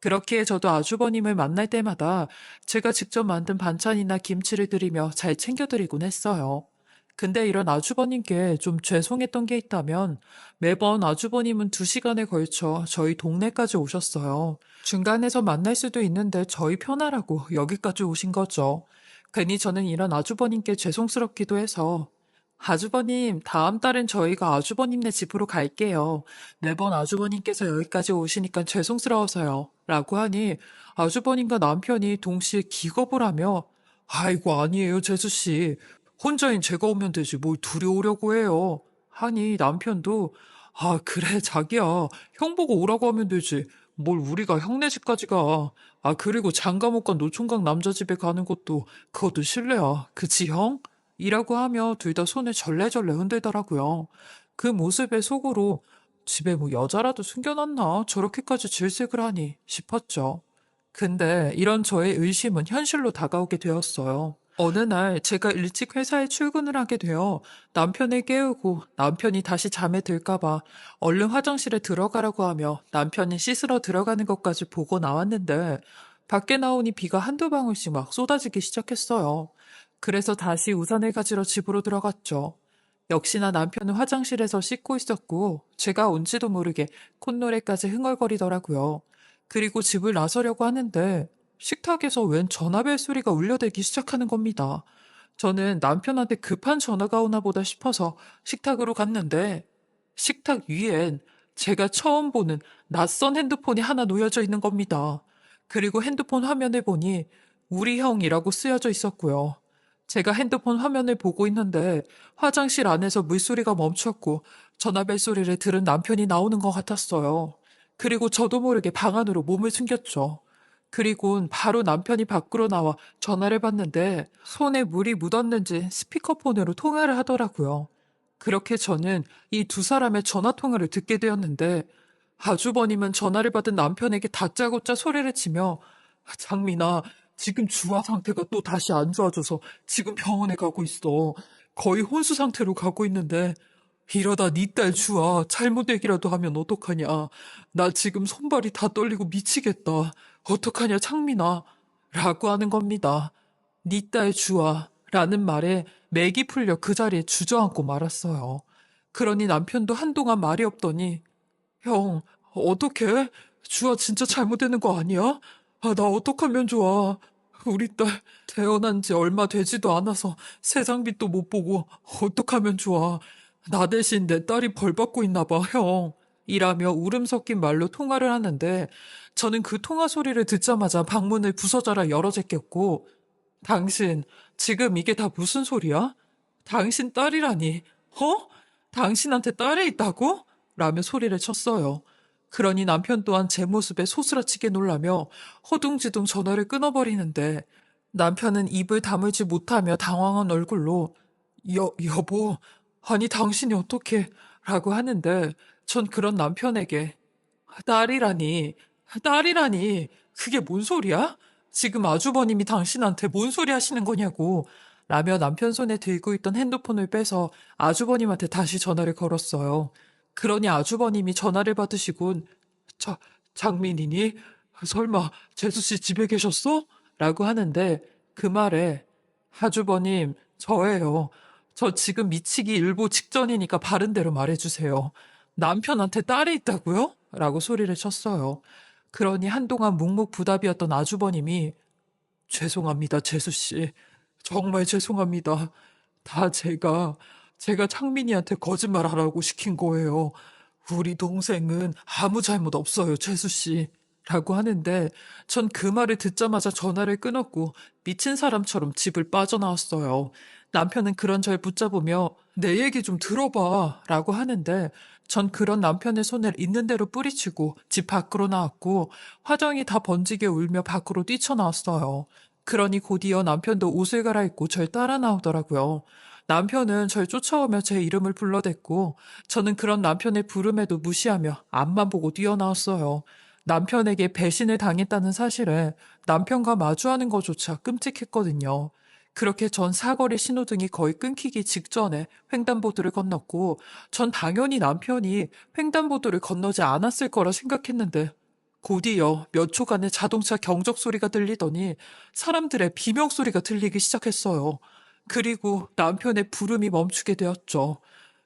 그렇기에 저도 아주버님을 만날 때마다 제가 직접 만든 반찬이나 김치를 드리며 잘 챙겨드리곤 했어요. 근데 이런 아주버님께 좀 죄송했던 게 있다면 매번 아주버님은 2시간에 걸쳐 저희 동네까지 오셨어요. 중간에서 만날 수도 있는데 저희 편하라고 여기까지 오신 거죠. 괜히 저는 이런 아주버님께 죄송스럽기도 해서 아주버님, 다음 달엔 저희가 아주버님네 집으로 갈게요. 매번 아주버님께서 여기까지 오시니까 죄송스러워서요. 라고 하니 아주버님과 남편이 동시에 기겁을 하며 아이고 아니에요 재수씨. 혼자인 제가 오면 되지 뭘 둘이 오려고 해요. 하니 남편도 그래 자기야 형 보고 오라고 하면 되지. 뭘 우리가 형네 집까지 가. 그리고 장가 못 간 노총각 남자 집에 가는 그것도 실례야. 그치 형? 이라고 하며 둘 다 손을 절레절레 흔들더라고요. 그 모습에 속으로 집에 뭐 여자라도 숨겨놨나 저렇게까지 질색을 하니 싶었죠. 근데 이런 저의 의심은 현실로 다가오게 되었어요. 어느 날 제가 일찍 회사에 출근을 하게 되어 남편을 깨우고 남편이 다시 잠에 들까봐 얼른 화장실에 들어가라고 하며 남편이 씻으러 들어가는 것까지 보고 나왔는데 밖에 나오니 비가 한두 방울씩 막 쏟아지기 시작했어요. 그래서 다시 우산을 가지러 집으로 들어갔죠. 역시나 남편은 화장실에서 씻고 있었고 제가 온지도 모르게 콧노래까지 흥얼거리더라고요. 그리고 집을 나서려고 하는데 식탁에서 웬 전화벨 소리가 울려대기 시작하는 겁니다. 저는 남편한테 급한 전화가 오나 보다 싶어서 식탁으로 갔는데 식탁 위엔 제가 처음 보는 낯선 핸드폰이 하나 놓여져 있는 겁니다. 그리고 핸드폰 화면을 보니 우리 형이라고 쓰여져 있었고요. 제가 핸드폰 화면을 보고 있는데 화장실 안에서 물소리가 멈췄고 전화벨 소리를 들은 남편이 나오는 것 같았어요. 그리고 저도 모르게 방 안으로 몸을 숨겼죠. 그리곤 바로 남편이 밖으로 나와 전화를 받는데 손에 물이 묻었는지 스피커폰으로 통화를 하더라고요. 그렇게 저는 이 두 사람의 전화 통화를 듣게 되었는데 아주버님은 전화를 받은 남편에게 다짜고짜 소리를 치며 장민아, 지금 주아 상태가 또 다시 안 좋아져서 지금 병원에 가고 있어. 거의 혼수 상태로 가고 있는데 이러다 네 딸 주아 잘못 얘기라도 하면 어떡하냐. 나 지금 손발이 다 떨리고 미치겠다. 어떡하냐 창민아. 라고 하는 겁니다. 네 딸 주아 라는 말에 맥이 풀려 그 자리에 주저앉고 말았어요. 그러니 남편도 한동안 말이 없더니 형, 어떡해? 주아 진짜 잘못되는 거 아니야? 아, 나 어떡하면 좋아. 우리 딸 태어난 지 얼마 되지도 않아서 세상빛도 못 보고 어떡하면 좋아. 나 대신 내 딸이 벌 받고 있나 봐, 형. 이라며 울음 섞인 말로 통화를 하는데 저는 그 통화 소리를 듣자마자 방문을 부서져라 열어 제꼈고 당신, 지금 이게 다 무슨 소리야? 당신 딸이라니, 어? 당신한테 딸이 있다고? 라며 소리를 쳤어요. 그러니 남편 또한 제 모습에 소스라치게 놀라며 허둥지둥 전화를 끊어버리는데 남편은 입을 다물지 못하며 당황한 얼굴로 여보, 아니 당신이 어떻게 라고 하는데 전 그런 남편에게 딸이라니, 딸이라니, 그게 뭔 소리야? 지금 아주버님이 당신한테 뭔 소리 하시는 거냐고. 라며 남편 손에 들고 있던 핸드폰을 빼서 아주버님한테 다시 전화를 걸었어요. 그러니 아주버님이 전화를 받으시곤, 자, 장민이니? 설마 재수씨 집에 계셨어? 라고 하는데 그 말에 아주버님, 저예요. 저 지금 미치기 일보 직전이니까 바른 대로 말해주세요. 남편한테 딸이 있다고요? 라고 소리를 쳤어요. 그러니 한동안 묵묵부답이었던 아주버님이 죄송합니다, 재수씨. 정말 죄송합니다. 다 제가 창민이한테 거짓말하라고 시킨 거예요. 우리 동생은 아무 잘못 없어요, 재수씨. 라고 하는데 전 그 말을 듣자마자 전화를 끊었고 미친 사람처럼 집을 빠져나왔어요. 남편은 그런 절 붙잡으며 내 얘기 좀 들어봐 라고 하는데 전 그런 남편의 손을 있는 대로 뿌리치고 집 밖으로 나왔고 화정이 다 번지게 울며 밖으로 뛰쳐나왔어요. 그러니 곧이어 남편도 옷을 갈아입고 절 따라 나오더라고요. 남편은 절 쫓아오며 제 이름을 불러댔고 저는 그런 남편의 부름에도 무시하며 앞만 보고 뛰어나왔어요. 남편에게 배신을 당했다는 사실에 남편과 마주하는 것조차 끔찍했거든요. 그렇게 전 사거리 신호등이 거의 끊기기 직전에 횡단보도를 건넜고 전 당연히 남편이 횡단보도를 건너지 않았을 거라 생각했는데 곧이어 몇 초간의 자동차 경적 소리가 들리더니 사람들의 비명 소리가 들리기 시작했어요. 그리고 남편의 부름이 멈추게 되었죠.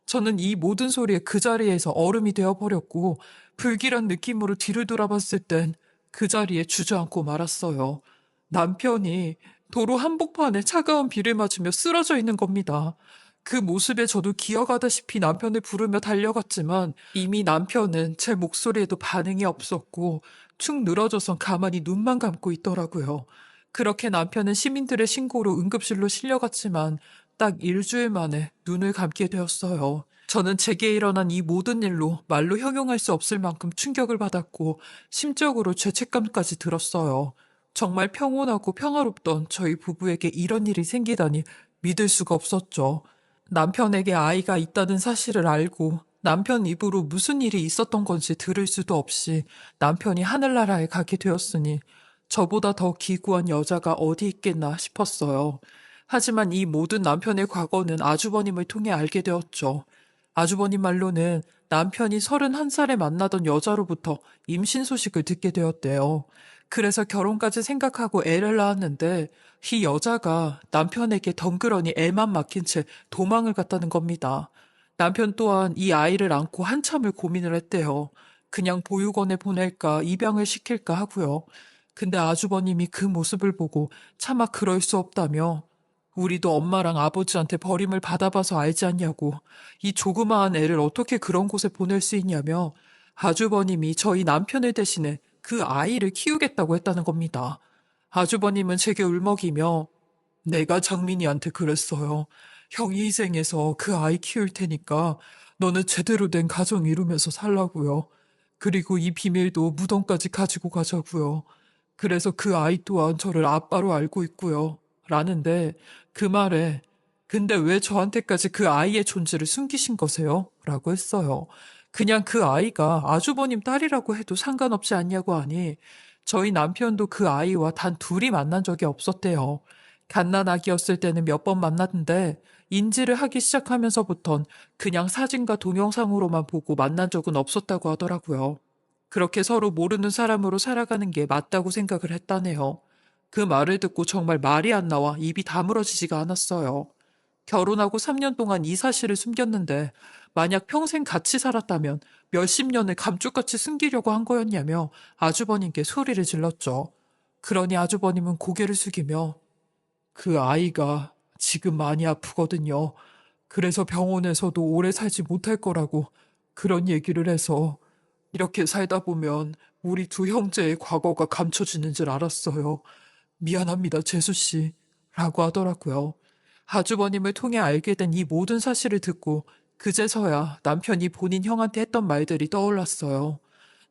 저는 이 모든 소리에 그 자리에서 얼음이 되어버렸고 불길한 느낌으로 뒤를 돌아봤을 땐 그 자리에 주저앉고 말았어요. 남편이 도로 한복판에 차가운 비를 맞으며 쓰러져 있는 겁니다. 그 모습에 저도 기어가다시피 남편을 부르며 달려갔지만 이미 남편은 제 목소리에도 반응이 없었고 축 늘어져선 가만히 눈만 감고 있더라고요. 그렇게 남편은 시민들의 신고로 응급실로 실려갔지만 딱 일주일 만에 눈을 감게 되었어요. 저는 제게 일어난 이 모든 일로 말로 형용할 수 없을 만큼 충격을 받았고 심적으로 죄책감까지 들었어요. 정말 평온하고 평화롭던 저희 부부에게 이런 일이 생기다니 믿을 수가 없었죠. 남편에게 아이가 있다는 사실을 알고 남편 입으로 무슨 일이 있었던 건지 들을 수도 없이 남편이 하늘나라에 가게 되었으니 저보다 더 기구한 여자가 어디 있겠나 싶었어요. 하지만 이 모든 남편의 과거는 아주버님을 통해 알게 되었죠. 아주버님 말로는 남편이 31살에 만나던 여자로부터 임신 소식을 듣게 되었대요. 그래서 결혼까지 생각하고 애를 낳았는데 이 여자가 남편에게 덩그러니 애만 맡긴 채 도망을 갔다는 겁니다. 남편 또한 이 아이를 안고 한참을 고민을 했대요. 그냥 보육원에 보낼까 입양을 시킬까 하고요. 근데 아주버님이 그 모습을 보고 차마 그럴 수 없다며 우리도 엄마랑 아버지한테 버림을 받아봐서 알지 않냐고 이 조그마한 애를 어떻게 그런 곳에 보낼 수 있냐며 아주버님이 저희 남편을 대신해 그 아이를 키우겠다고 했다는 겁니다. 아주버님은 제게 울먹이며 내가 장민이한테 그랬어요. 형이 희생해서 그 아이 키울 테니까 너는 제대로 된 가정 이루면서 살라고요. 그리고 이 비밀도 무덤까지 가지고 가자고요. 그래서 그 아이 또한 저를 아빠로 알고 있고요. 라는데 그 말에 근데 왜 저한테까지 그 아이의 존재를 숨기신 거세요? 라고 했어요. 그냥 그 아이가 아주버님 딸이라고 해도 상관없지 않냐고 하니 저희 남편도 그 아이와 단 둘이 만난 적이 없었대요. 갓난아기였을 때는 몇 번 만났는데 인지를 하기 시작하면서부턴 그냥 사진과 동영상으로만 보고 만난 적은 없었다고 하더라고요. 그렇게 서로 모르는 사람으로 살아가는 게 맞다고 생각을 했다네요. 그 말을 듣고 정말 말이 안 나와 입이 다물어지지가 않았어요. 결혼하고 3년 동안 이 사실을 숨겼는데 만약 평생 같이 살았다면 몇십 년을 감쪽같이 숨기려고 한 거였냐며 아주버님께 소리를 질렀죠. 그러니 아주버님은 고개를 숙이며 그 아이가 지금 많이 아프거든요. 그래서 병원에서도 오래 살지 못할 거라고 그런 얘기를 해서 이렇게 살다 보면 우리 두 형제의 과거가 감춰지는 줄 알았어요. 미안합니다, 재수 씨. 라고 하더라고요. 아주버님을 통해 알게 된 이 모든 사실을 듣고 그제서야 남편이 본인 형한테 했던 말들이 떠올랐어요.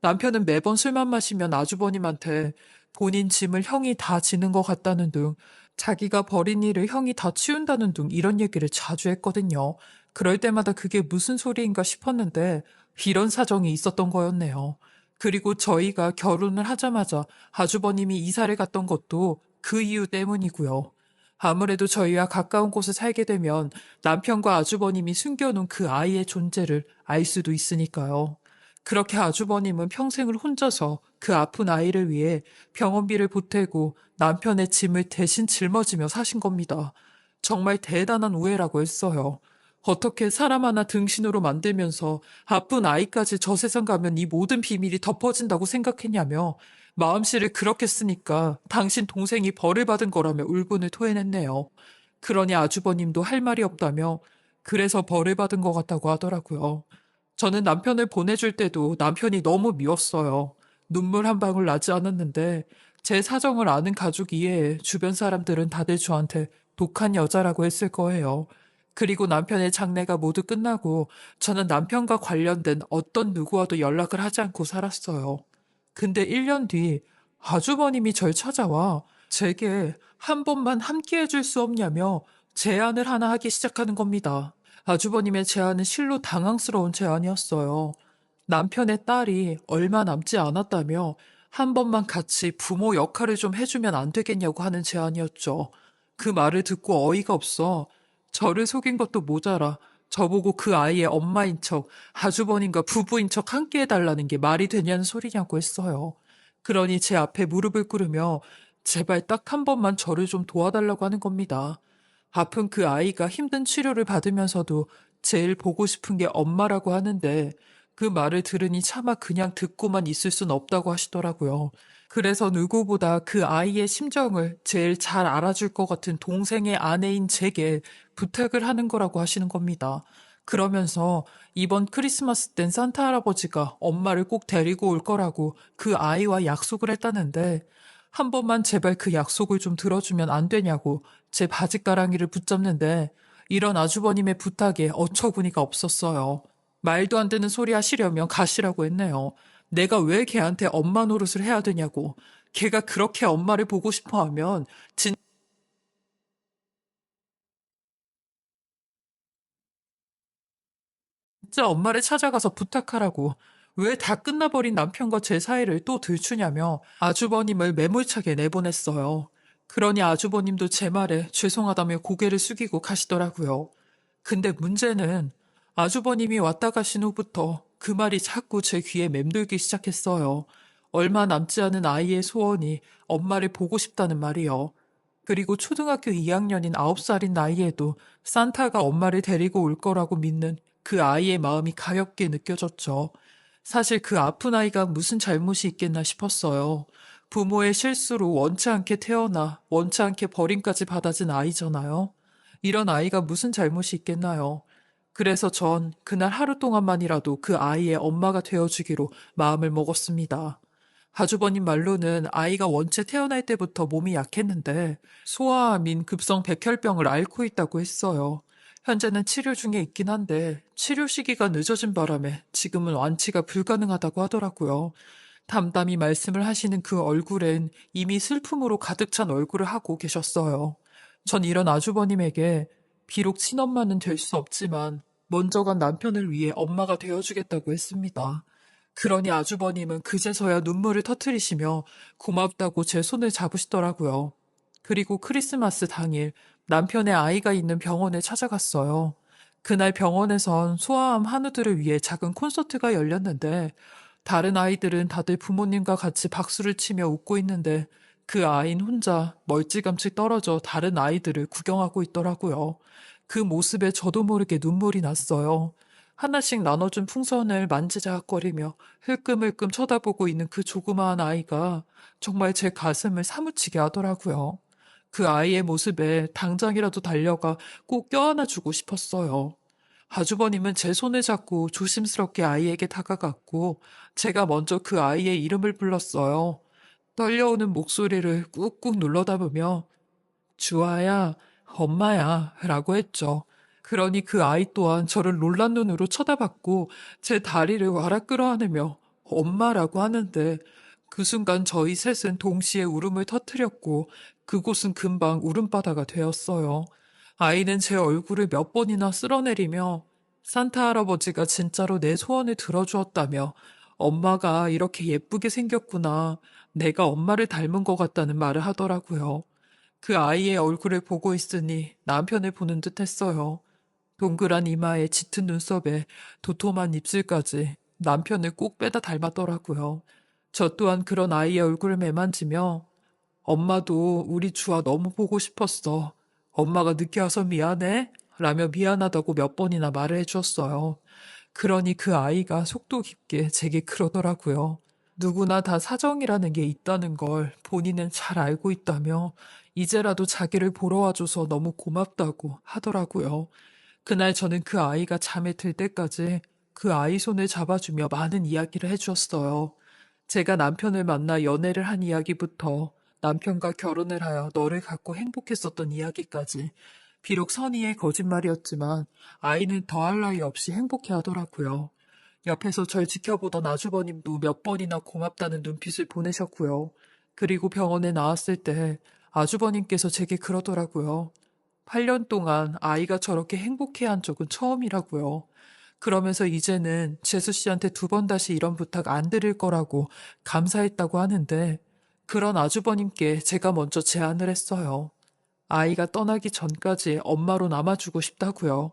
남편은 매번 술만 마시면 아주버님한테 본인 짐을 형이 다 지는 것 같다는 등 자기가 벌인 일을 형이 다 치운다는 등 이런 얘기를 자주 했거든요. 그럴 때마다 그게 무슨 소리인가 싶었는데 이런 사정이 있었던 거였네요. 그리고 저희가 결혼을 하자마자 아주버님이 이사를 갔던 것도 그 이유 때문이고요. 아무래도 저희와 가까운 곳에 살게 되면 남편과 아주버님이 숨겨놓은 그 아이의 존재를 알 수도 있으니까요. 그렇게 아주버님은 평생을 혼자서 그 아픈 아이를 위해 병원비를 보태고 남편의 짐을 대신 짊어지며 사신 겁니다. 정말 대단한 우애라고 했어요. 어떻게 사람 하나 등신으로 만들면서 아픈 아이까지 저 세상 가면 이 모든 비밀이 덮어진다고 생각했냐며 마음씨를 그렇게 쓰니까 당신 동생이 벌을 받은 거라며 울분을 토해냈네요. 그러니 아주버님도 할 말이 없다며 그래서 벌을 받은 것 같다고 하더라고요. 저는 남편을 보내줄 때도 남편이 너무 미웠어요. 눈물 한 방울 나지 않았는데 제 사정을 아는 가족 이외에 주변 사람들은 다들 저한테 독한 여자라고 했을 거예요. 그리고 남편의 장례가 모두 끝나고 저는 남편과 관련된 어떤 누구와도 연락을 하지 않고 살았어요. 근데 1년 뒤 아주버님이 절 찾아와 제게 한 번만 함께 해줄 수 없냐며 제안을 하나 하기 시작하는 겁니다. 아주버님의 제안은 실로 당황스러운 제안이었어요. 남편의 딸이 얼마 남지 않았다며 한 번만 같이 부모 역할을 좀 해주면 안 되겠냐고 하는 제안이었죠. 그 말을 듣고 어이가 없어 저를 속인 것도 모자라 저보고 그 아이의 엄마인 척, 아주버님과 부부인 척 함께 해달라는 게 말이 되냐는 소리냐고 했어요. 그러니 제 앞에 무릎을 꿇으며 제발 딱 한 번만 저를 좀 도와달라고 하는 겁니다. 아픈 그 아이가 힘든 치료를 받으면서도 제일 보고 싶은 게 엄마라고 하는데 그 말을 들으니 차마 그냥 듣고만 있을 순 없다고 하시더라고요. 그래서 누구보다 그 아이의 심정을 제일 잘 알아줄 것 같은 동생의 아내인 제게 부탁을 하는 거라고 하시는 겁니다. 그러면서 이번 크리스마스 땐 산타 할아버지가 엄마를 꼭 데리고 올 거라고 그 아이와 약속을 했다는데 한 번만 제발 그 약속을 좀 들어주면 안 되냐고 제 바짓가랑이를 붙잡는데 이런 아주버님의 부탁에 어처구니가 없었어요. 말도 안 되는 소리 하시려면 가시라고 했네요. 내가 왜 걔한테 엄마 노릇을 해야 되냐고. 걔가 그렇게 엄마를 보고 싶어 하면 진짜 엄마를 찾아가서 부탁하라고. 왜 다 끝나버린 남편과 제 사이를 또 들추냐며 아주버님을 매몰차게 내보냈어요. 그러니 아주버님도 제 말에 죄송하다며 고개를 숙이고 가시더라고요. 근데 문제는 아주버님이 왔다 가신 후부터 그 말이 자꾸 제 귀에 맴돌기 시작했어요. 얼마 남지 않은 아이의 소원이 엄마를 보고 싶다는 말이요. 그리고 초등학교 2학년인 9살인 나이에도 산타가 엄마를 데리고 올 거라고 믿는 그 아이의 마음이 가엽게 느껴졌죠. 사실 그 아픈 아이가 무슨 잘못이 있겠나 싶었어요. 부모의 실수로 원치 않게 태어나 원치 않게 버림까지 받아진 아이잖아요. 이런 아이가 무슨 잘못이 있겠나요? 그래서 전 그날 하루 동안만이라도 그 아이의 엄마가 되어주기로 마음을 먹었습니다. 아주버님 말로는 아이가 원체 태어날 때부터 몸이 약했는데 소아암인 급성 백혈병을 앓고 있다고 했어요. 현재는 치료 중에 있긴 한데 치료 시기가 늦어진 바람에 지금은 완치가 불가능하다고 하더라고요. 담담히 말씀을 하시는 그 얼굴엔 이미 슬픔으로 가득 찬 얼굴을 하고 계셨어요. 전 이런 아주버님에게 비록 친엄마는 될 수 없지만 먼저 간 남편을 위해 엄마가 되어주겠다고 했습니다. 그러니 아주버님은 그제서야 눈물을 터트리시며 고맙다고 제 손을 잡으시더라고요. 그리고 크리스마스 당일 남편의 아이가 있는 병원에 찾아갔어요. 그날 병원에선 소아암 한우들을 위해 작은 콘서트가 열렸는데 다른 아이들은 다들 부모님과 같이 박수를 치며 웃고 있는데 그 아이는 혼자 멀찌감치 떨어져 다른 아이들을 구경하고 있더라고요. 그 모습에 저도 모르게 눈물이 났어요. 하나씩 나눠준 풍선을 만지작거리며 흘끔흘끔 쳐다보고 있는 그 조그마한 아이가 정말 제 가슴을 사무치게 하더라고요. 그 아이의 모습에 당장이라도 달려가 꼭 껴안아주고 싶었어요. 아주버님은 제 손을 잡고 조심스럽게 아이에게 다가갔고 제가 먼저 그 아이의 이름을 불렀어요. 떨려오는 목소리를 꾹꾹 눌러 담으며 주아야, 엄마야, 라고 했죠. 그러니 그 아이 또한 저를 놀란 눈으로 쳐다봤고 제 다리를 와락 끌어안으며 엄마라고 하는데 그 순간 저희 셋은 동시에 울음을 터뜨렸고 그곳은 금방 울음바다가 되었어요. 아이는 제 얼굴을 몇 번이나 쓸어내리며 산타 할아버지가 진짜로 내 소원을 들어주었다며 엄마가 이렇게 예쁘게 생겼구나. 내가 엄마를 닮은 것 같다는 말을 하더라고요. 그 아이의 얼굴을 보고 있으니 남편을 보는 듯 했어요. 동그란 이마에 짙은 눈썹에 도톰한 입술까지 남편을 꼭 빼다 닮았더라고요. 저 또한 그런 아이의 얼굴을 매만지며 엄마도 우리 주아 너무 보고 싶었어. 엄마가 늦게 와서 미안해. 라며 미안하다고 몇 번이나 말을 해주었어요. 그러니 그 아이가 속도 깊게 제게 그러더라고요. 누구나 다 사정이라는 게 있다는 걸 본인은 잘 알고 있다며 이제라도 자기를 보러 와줘서 너무 고맙다고 하더라고요. 그날 저는 그 아이가 잠에 들 때까지 그 아이 손을 잡아주며 많은 이야기를 해주었어요. 제가 남편을 만나 연애를 한 이야기부터 남편과 결혼을 하여 너를 갖고 행복했었던 이야기까지 비록 선의의 거짓말이었지만 아이는 더할 나위 없이 행복해 하더라고요. 옆에서 절 지켜보던 아주버님도 몇 번이나 고맙다는 눈빛을 보내셨고요. 그리고 병원에 나왔을 때 아주버님께서 제게 그러더라고요. 8년 동안 아이가 저렇게 행복해한 적은 처음이라고요. 그러면서 이제는 재수 씨한테 두 번 다시 이런 부탁 안 드릴 거라고 감사했다고 하는데 그런 아주버님께 제가 먼저 제안을 했어요. 아이가 떠나기 전까지 엄마로 남아주고 싶다고요.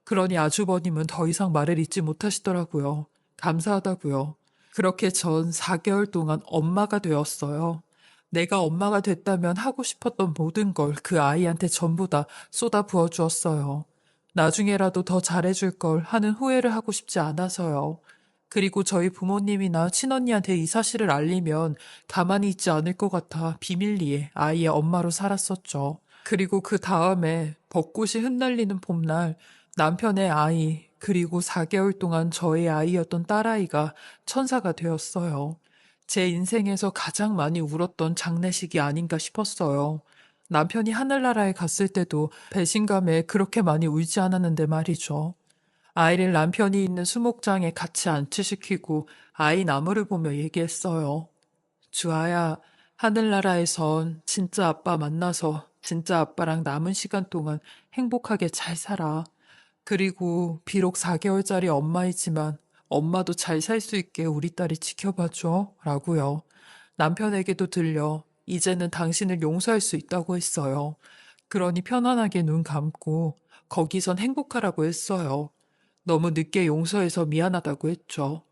그러니 아주버님은 더 이상 말을 잇지 못하시더라고요. 감사하다고요. 그렇게 전 4개월 동안 엄마가 되었어요. 내가 엄마가 됐다면 하고 싶었던 모든 걸 그 아이한테 전부 다 쏟아 부어 주었어요. 나중에라도 더 잘해줄 걸 하는 후회를 하고 싶지 않아서요. 그리고 저희 부모님이나 친언니한테 이 사실을 알리면 가만히 있지 않을 것 같아 비밀리에 아이의 엄마로 살았었죠. 그리고 그 다음에 벚꽃이 흩날리는 봄날 남편의 아이, 그리고 4개월 동안 저의 아이였던 딸아이가 천사가 되었어요. 제 인생에서 가장 많이 울었던 장례식이 아닌가 싶었어요. 남편이 하늘나라에 갔을 때도 배신감에 그렇게 많이 울지 않았는데 말이죠. 아이를 남편이 있는 수목장에 같이 안치시키고 아이 나무를 보며 얘기했어요. 주아야, 하늘나라에선 진짜 아빠 만나서 진짜 아빠랑 남은 시간 동안 행복하게 잘 살아. 그리고 비록 4개월짜리 엄마이지만 엄마도 잘 살 수 있게 우리 딸이 지켜봐줘. 라고요. 남편에게도 들려 이제는 당신을 용서할 수 있다고 했어요. 그러니 편안하게 눈 감고 거기선 행복하라고 했어요. 너무 늦게 용서해서 미안하다고 했죠.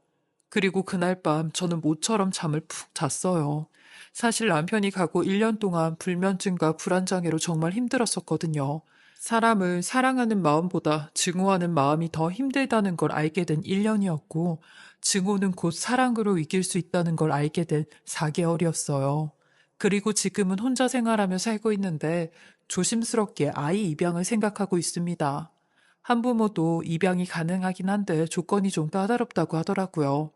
그리고 그날 밤 저는 모처럼 잠을 푹 잤어요. 사실 남편이 가고 1년 동안 불면증과 불안장애로 정말 힘들었었거든요. 사람을 사랑하는 마음보다 증오하는 마음이 더 힘들다는 걸 알게 된 1년이었고, 증오는 곧 사랑으로 이길 수 있다는 걸 알게 된 4개월이었어요. 그리고 지금은 혼자 생활하며 살고 있는데 조심스럽게 아이 입양을 생각하고 있습니다. 한부모도 입양이 가능하긴 한데 조건이 좀 까다롭다고 하더라고요.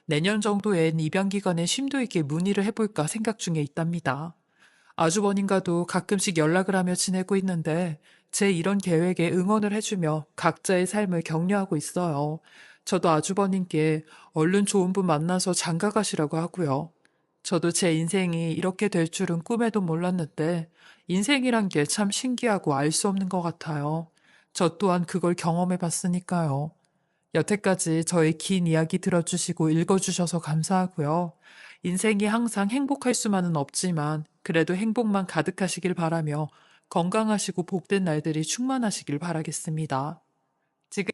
내년 정도엔 입양 기관에 심도 있게 문의를 해볼까 생각 중에 있답니다. 아주버님과도 가끔씩 연락을 하며 지내고 있는데 제 이런 계획에 응원을 해주며 각자의 삶을 격려하고 있어요. 저도 아주버님께 얼른 좋은 분 만나서 장가 가시라고 하고요. 저도 제 인생이 이렇게 될 줄은 꿈에도 몰랐는데 인생이란 게 참 신기하고 알 수 없는 것 같아요. 저 또한 그걸 경험해 봤으니까요. 여태까지 저의 긴 이야기 들어주시고 읽어주셔서 감사하고요. 인생이 항상 행복할 수만은 없지만 그래도 행복만 가득하시길 바라며 건강하시고 복된 날들이 충만하시길 바라겠습니다. 지금